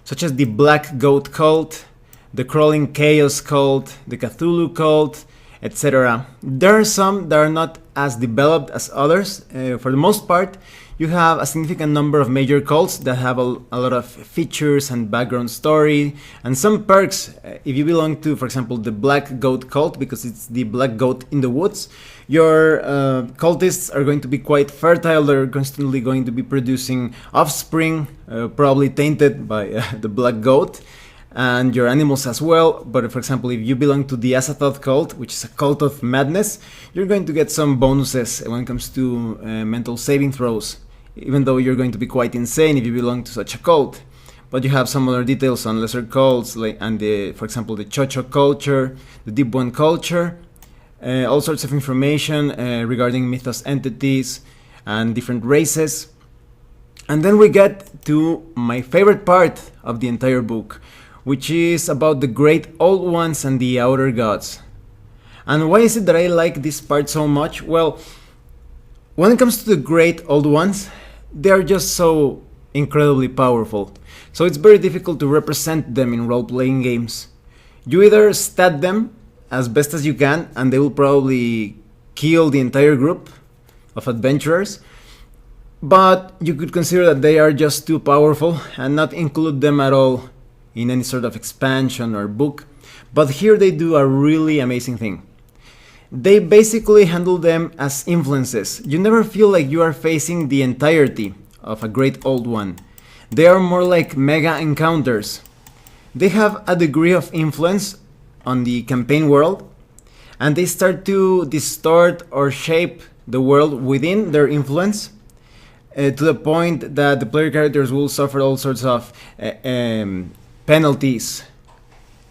such as the Black Goat Cult, the Crawling Chaos Cult, the Cthulhu Cult, etc. There are some that are not as developed as others. For the most part, you have a significant number of major cults that have a lot of features and background story, and some perks. If you belong to, for example, the Black Goat Cult, because it's the black goat in the woods, your cultists are going to be quite fertile. They're constantly going to be producing offspring, probably tainted by the black goat, and your animals as well. But for example, if you belong to the Azathoth cult, which is a cult of madness, you're going to get some bonuses when it comes to mental saving throws, even though you're going to be quite insane if you belong to such a cult. But you have some other details on lesser cults, and for example, the Chocho culture, the Deep One culture, all sorts of information regarding Mythos entities and different races. And then we get to my favorite part of the entire book, which is about the Great Old Ones and the Outer Gods. And why is it that I like this part so much? Well, when it comes to the Great Old Ones, they are just so incredibly powerful. So it's very difficult to represent them in role-playing games. You either stat them as best as you can, and they will probably kill the entire group of adventurers, but you could consider that they are just too powerful and not include them at all in any sort of expansion or book. But here they do a really amazing thing. They basically handle them as influences. You never feel like you are facing the entirety of a Great Old One. They are more like mega encounters. They have a degree of influence on the campaign world, and they start to distort or shape the world within their influence, to the point that the player characters will suffer all sorts of penalties,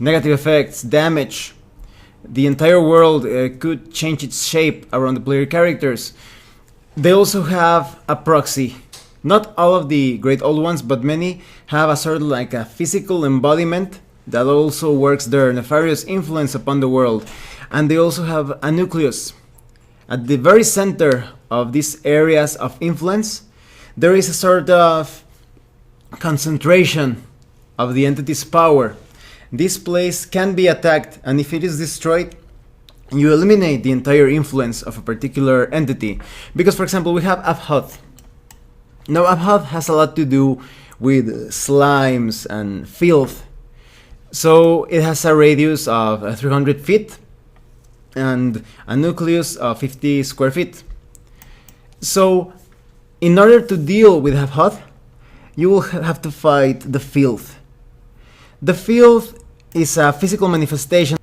negative effects, damage. The entire world could change its shape around the player characters. They also have a proxy. Not all of the Great Old Ones, but many have a sort of like a physical embodiment that also works their nefarious influence upon the world. And they also have a nucleus. At the very center of these areas of influence, there is a sort of concentration of the entity's power. This place can be attacked, and if it is destroyed, you eliminate the entire influence of a particular entity. Because, for example, we have Abhoth. Now, Abhoth has a lot to do with slimes and filth. So it has a radius of 300 feet and a nucleus of 50 square feet. So, in order to deal with Abhoth, you will have to fight the filth. The filth is a physical manifestation.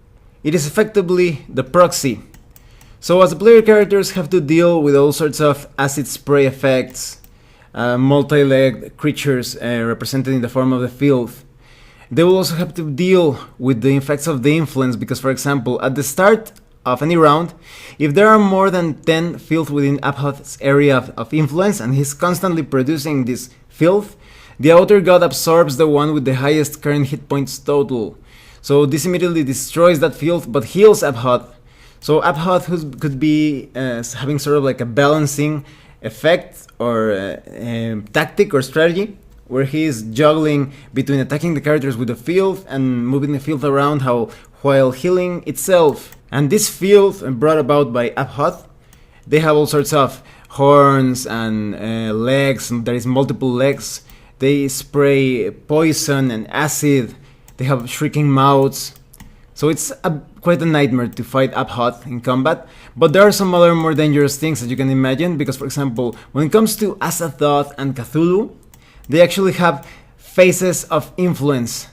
It is effectively the proxy. So as the player characters have to deal with all sorts of acid spray effects, multi-legged creatures represented in the form of the filth, they will also have to deal with the effects of the influence, because, for example, at the start of any round, if there are more than 10 filth within Abhoth's area of influence and he's constantly producing this filth, the outer god absorbs the one with the highest current hit points total. So this immediately destroys that filth but heals Abhoth. So Abhoth could be having sort of like a balancing effect or tactic or strategy, where he is juggling between attacking the characters with the filth and moving the filth around while healing itself. And this filth brought about by Abhoth, they have all sorts of horns and legs, and there is multiple legs. They spray poison and acid. They have shrieking mouths. So it's quite a nightmare to fight Abhoth in combat. But there are some other more dangerous things that you can imagine, because, for example, when it comes to Azathoth and Cthulhu, they actually have phases of influence.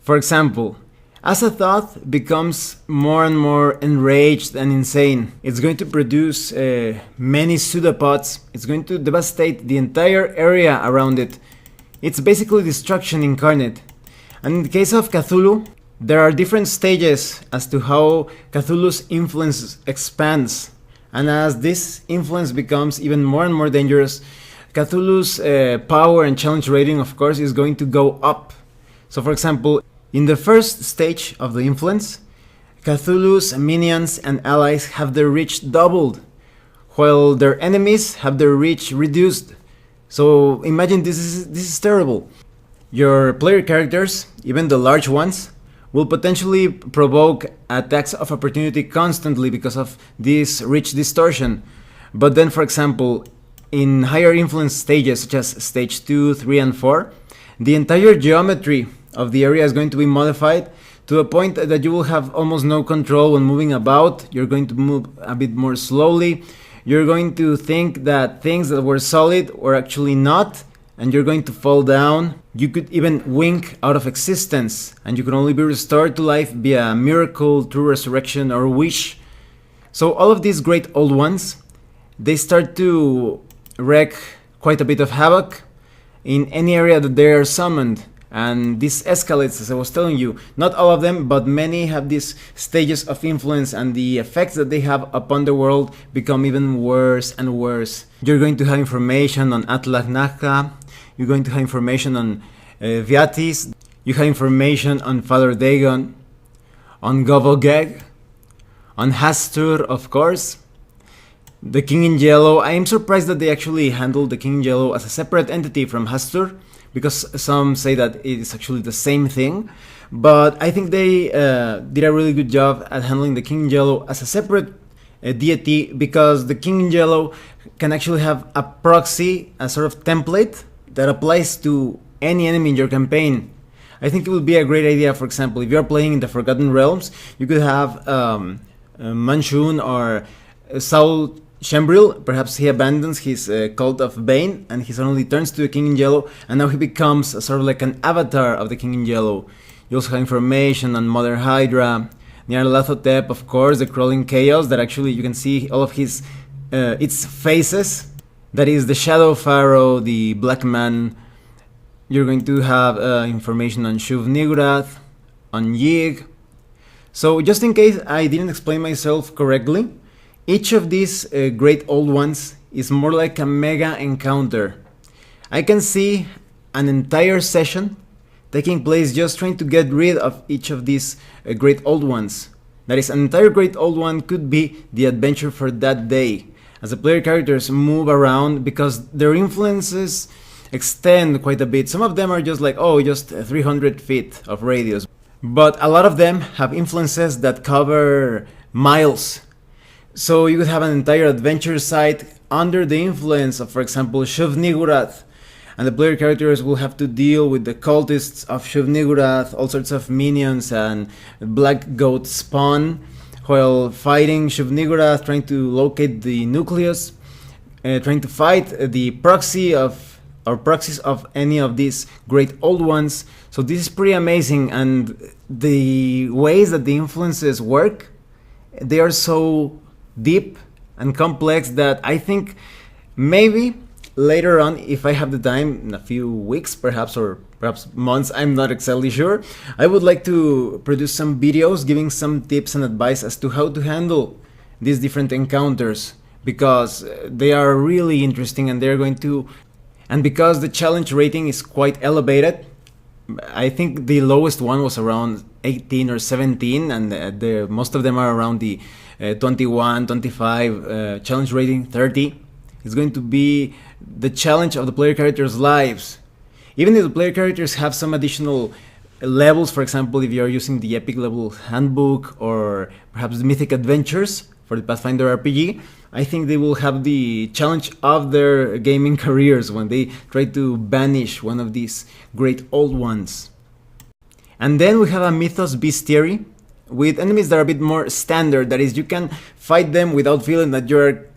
For example, Azathoth becomes more and more enraged and insane. It's going to produce many pseudopods. It's going to devastate the entire area around it. It's basically destruction incarnate. And in the case of Cthulhu, there are different stages as to how Cthulhu's influence expands. And as this influence becomes even more and more dangerous, Cthulhu's power and challenge rating, of course, is going to go up. So, for example, in the first stage of the influence, Cthulhu's minions and allies have their reach doubled, while their enemies have their reach reduced. So imagine this is terrible. Your player characters, even the large ones, will potentially provoke attacks of opportunity constantly because of this reach distortion. But then, for example, in higher influence stages such as stage 2, 3, and 4, the entire geometry of the area is going to be modified to a point that you will have almost no control when moving about. You're going to move a bit more slowly. You're going to think that things that were solid were actually not, and you're going to fall down. You could even wink out of existence, and you can only be restored to life via miracle, true resurrection, or wish. So all of these great old ones, they start to wreak quite a bit of havoc in any area that they are summoned. And this escalates, as I was telling you. Not all of them, but many have these stages of influence, and the effects that they have upon the world become even worse and worse. You're going to have information on Atlach-Nacha, you're going to have information on Viatis, you have information on Father Dagon, on Govogeg, on Hastur, of course, the King in Yellow. I am surprised that they actually handled the King in Yellow as a separate entity from Hastur, because some say that it is actually the same thing, but I think they did a really good job at handling the King in Yellow as a separate deity, because the King in Yellow can actually have a proxy, a sort of template that applies to any enemy in your campaign. I think it would be a great idea, for example, if you're playing in the Forgotten Realms, you could have Manchun or Saul Shembril. Perhaps he abandons his cult of Bane and he suddenly turns to the King in Yellow, and now he becomes sort of like an avatar of the King in Yellow. You also have information on Mother Hydra, Nyarlathotep, of course, the Crawling Chaos, that actually you can see all of his its faces. That is the Shadow Pharaoh, the Black Man. You're going to have information on Shuv Nigurath, on Yig. So just in case I didn't explain myself correctly, each of these great old ones is more like a mega encounter. I can see an entire session taking place just trying to get rid of each of these great old ones. That is, an entire great old one could be the adventure for that day, as the player characters move around because their influences extend quite a bit. Some of them are just like, oh, just 300 feet of radius. But a lot of them have influences that cover miles. So you could have an entire adventure site under the influence of, for example, Shub-Niggurath. And the player characters will have to deal with the cultists of Shub-Niggurath, all sorts of minions and black goat spawn, while fighting Shub-Niggurath, trying to locate the nucleus, trying to fight the proxies of any of these great old ones. So this is pretty amazing, and the ways that the influences work, they are so deep and complex that I think maybe later on, if I have the time, in a few weeks perhaps, or perhaps months, I'm not exactly sure, I would like to produce some videos giving some tips and advice as to how to handle these different encounters, because they are really interesting and they're going to, and because the challenge rating is quite elevated. I think the lowest one was around 18 or 17, and most of them are around the 21, 25, challenge rating 30. It's going to be the challenge of the player characters' lives. Even if the player characters have some additional levels, for example, if you're using the Epic Level Handbook or perhaps the Mythic Adventures for the Pathfinder RPG, I think they will have the challenge of their gaming careers when they try to banish one of these great old ones. And then we have a Mythos Bestiary with enemies that are a bit more standard. That is, you can fight them without feeling that you're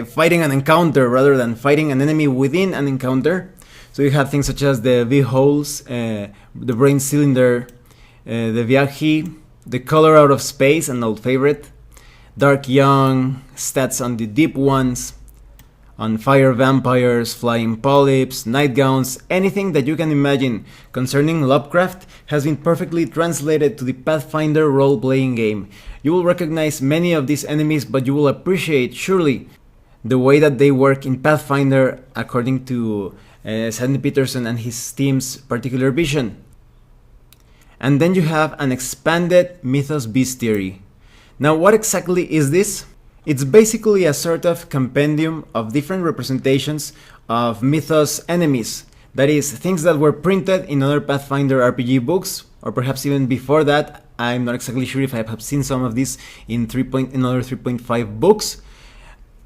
fighting an encounter rather than fighting an enemy within an encounter. So you have things such as the V-Holes, the Brain Cylinder, the Viaji, the Color Out of Space, an old favorite, Dark Young, stats on the deep ones, on fire vampires, flying polyps, nightgowns, anything that you can imagine concerning Lovecraft has been perfectly translated to the Pathfinder role-playing game. You will recognize many of these enemies, but you will appreciate, surely, the way that they work in Pathfinder according to Sandy Petersen and his team's particular vision. And then you have an expanded Mythos Bestiary. Now, what exactly is this? It's basically a sort of compendium of different representations of Mythos enemies. That is, things that were printed in other Pathfinder RPG books, or perhaps even before that. I'm not exactly sure if I have seen some of these in other 3.5 books.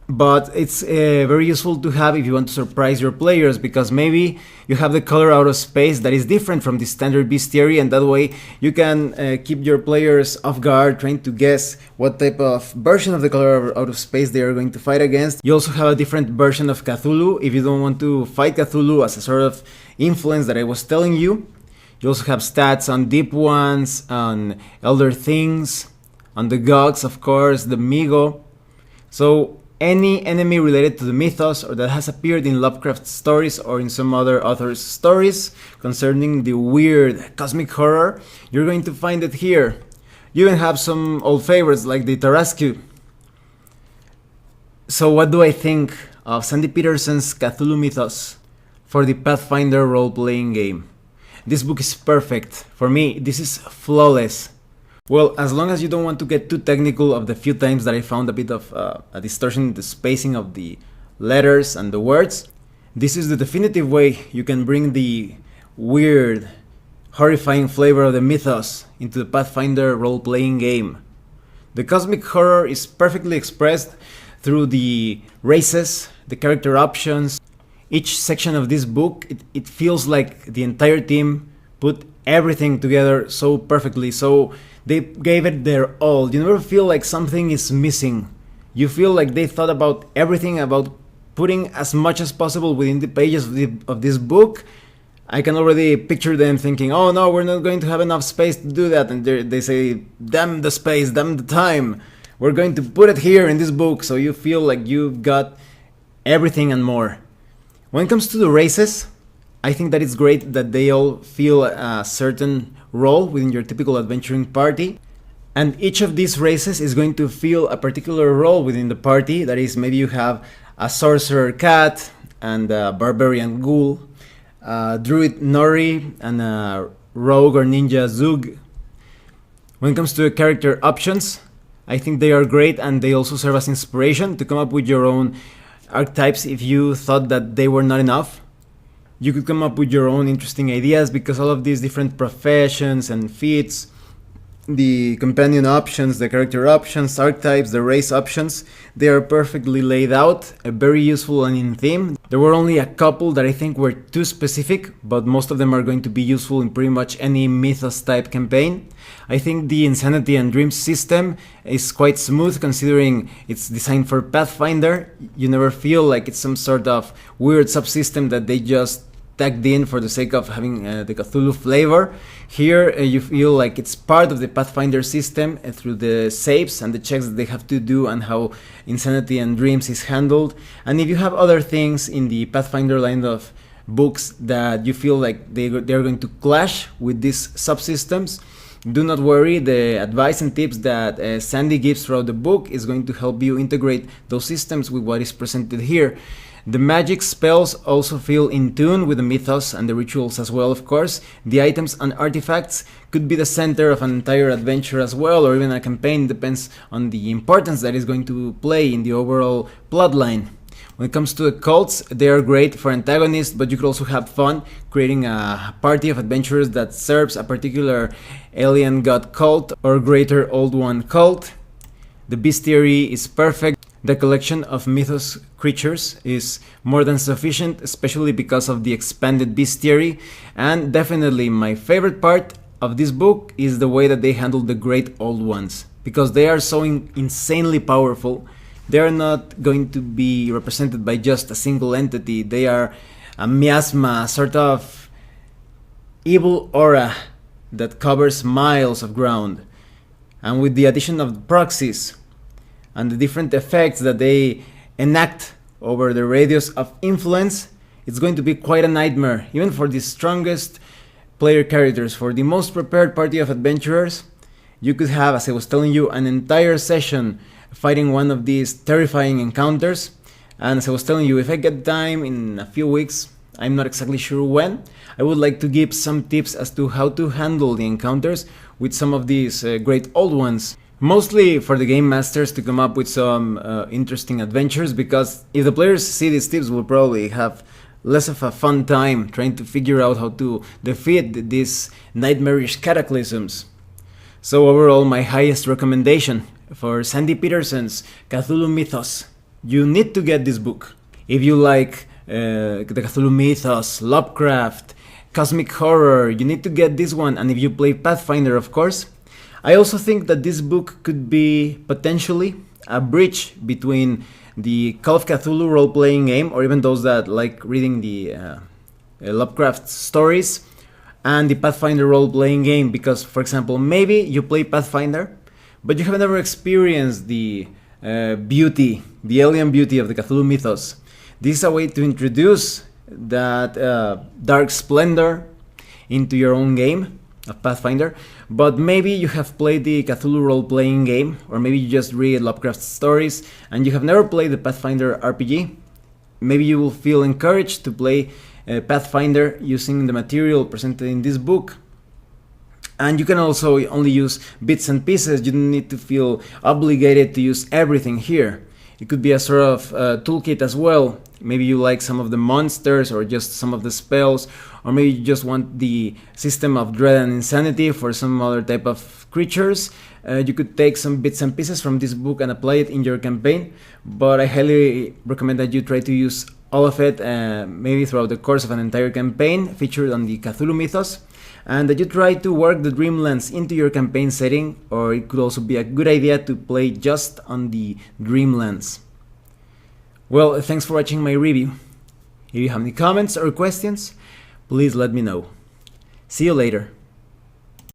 But it's very useful to have if you want to surprise your players, because maybe you have the Color Out of Space that is different from the standard bestiary, and that way you can keep your players off guard, trying to guess what type of version of the Color Out of Space they are going to fight against. You also have a different version of Cthulhu if you don't want to fight Cthulhu as a sort of influence that I was telling you. You also have stats on deep ones, on elder things, on the gods, of course, the Migo. So any enemy related to the mythos or that has appeared in Lovecraft stories or in some other author's stories concerning the weird cosmic horror, you're going to find it here. You even have some old favorites like the Tarasque. So what do I think of Sandy Petersen's Cthulhu Mythos for the Pathfinder role-playing game? This book is perfect. For me, this is flawless. Well, as long as you don't want to get too technical of the few times that I found a bit of a distortion in the spacing of the letters and the words, this is the definitive way you can bring the weird, horrifying flavor of the mythos into the Pathfinder role-playing game. The cosmic horror is perfectly expressed through the races, the character options. Each section of this book, it feels like the entire team put everything together so perfectly, so they gave it their all. You never feel like something is missing. You feel like they thought about everything, about putting as much as possible within the pages of this book. I can already picture them thinking, oh no, we're not going to have enough space to do that. And they say, damn the space, damn the time. We're going to put it here in this book, so you feel like you've got everything and more. When it comes to the races, I think that it's great that they all feel a certain role within your typical adventuring party, and each of these races is going to feel a particular role within the party. That is, maybe you have a sorcerer cat and a barbarian ghoul, druid Nori and a rogue or ninja Zook. When it comes to character options, I think they are great, and they also serve as inspiration to come up with your own archetypes if you thought that they were not enough. You could come up with your own interesting ideas, because all of these different professions and feats, the companion options, the character options, archetypes, the race options, they are perfectly laid out, very useful and in theme. There were only a couple that I think were too specific, but most of them are going to be useful in pretty much any Mythos type campaign. I think the Insanity and Dreams system is quite smooth, considering it's designed for Pathfinder. You never feel like it's some sort of weird subsystem that they just tagged in for the sake of having the Cthulhu flavor. Here you feel like it's part of the Pathfinder system through the saves and the checks that they have to do, and how Insanity and Dreams is handled. And if you have other things in the Pathfinder line of books that you feel like they're going to clash with these subsystems, do not worry. The advice and tips that Sandy gives throughout the book is going to help you integrate those systems with what is presented here. The magic spells also feel in tune with the mythos, and the rituals as well, of course. The items and artifacts could be the center of an entire adventure as well, or even a campaign. Depends on the importance that is going to play in the overall plotline. When it comes to the cults, they are great for antagonists, but you could also have fun creating a party of adventurers that serves a particular alien god cult or greater old one cult. The bestiary is perfect. The collection of Mythos creatures is more than sufficient, especially because of the expanded bestiary. And definitely my favorite part of this book is the way that they handle the great old ones, because they are so insanely powerful. They are not going to be represented by just a single entity. They are a miasma, sort of evil aura that covers miles of ground. And with the addition of proxies and the different effects that they enact over the radius of influence, it's going to be quite a nightmare, even for the strongest player characters. For the most prepared party of adventurers, you could have, as I was telling you, an entire session fighting one of these terrifying encounters. And as I was telling you, if I get time in a few weeks, I'm not exactly sure when, I would like to give some tips as to how to handle the encounters with some of these great old ones. Mostly for the game masters to come up with some interesting adventures, because if the players see these tips, we'll probably have less of a fun time trying to figure out how to defeat these nightmarish cataclysms. So overall, my highest recommendation for Sandy Petersen's Cthulhu Mythos. You need to get this book. If you like the Cthulhu Mythos, Lovecraft, Cosmic Horror, you need to get this one. And if you play Pathfinder, of course. I also think that this book could be potentially a bridge between the Call of Cthulhu role-playing game, or even those that like reading the Lovecraft stories, and the Pathfinder role-playing game. Because, for example, maybe you play Pathfinder, but you have never experienced the beauty, the alien beauty of the Cthulhu Mythos. This is a way to introduce that dark splendor into your own game of Pathfinder. But maybe you have played the Cthulhu role-playing game, or maybe you just read Lovecraft stories and you have never played the Pathfinder RPG. Maybe you will feel encouraged to play Pathfinder using the material presented in this book. And you can also only use bits and pieces. You don't need to feel obligated to use everything here. It could be a sort of toolkit as well. Maybe you like some of the monsters or just some of the spells, or maybe you just want the system of dread and insanity for some other type of creatures. You could take some bits and pieces from this book and apply it in your campaign, but I highly recommend that you try to use all of it, maybe throughout the course of an entire campaign featured on the Cthulhu Mythos, and that you try to work the Dreamlands into your campaign setting, or it could also be a good idea to play just on the Dreamlands. Well, thanks for watching my review. If you have any comments or questions, please let me know. See you later.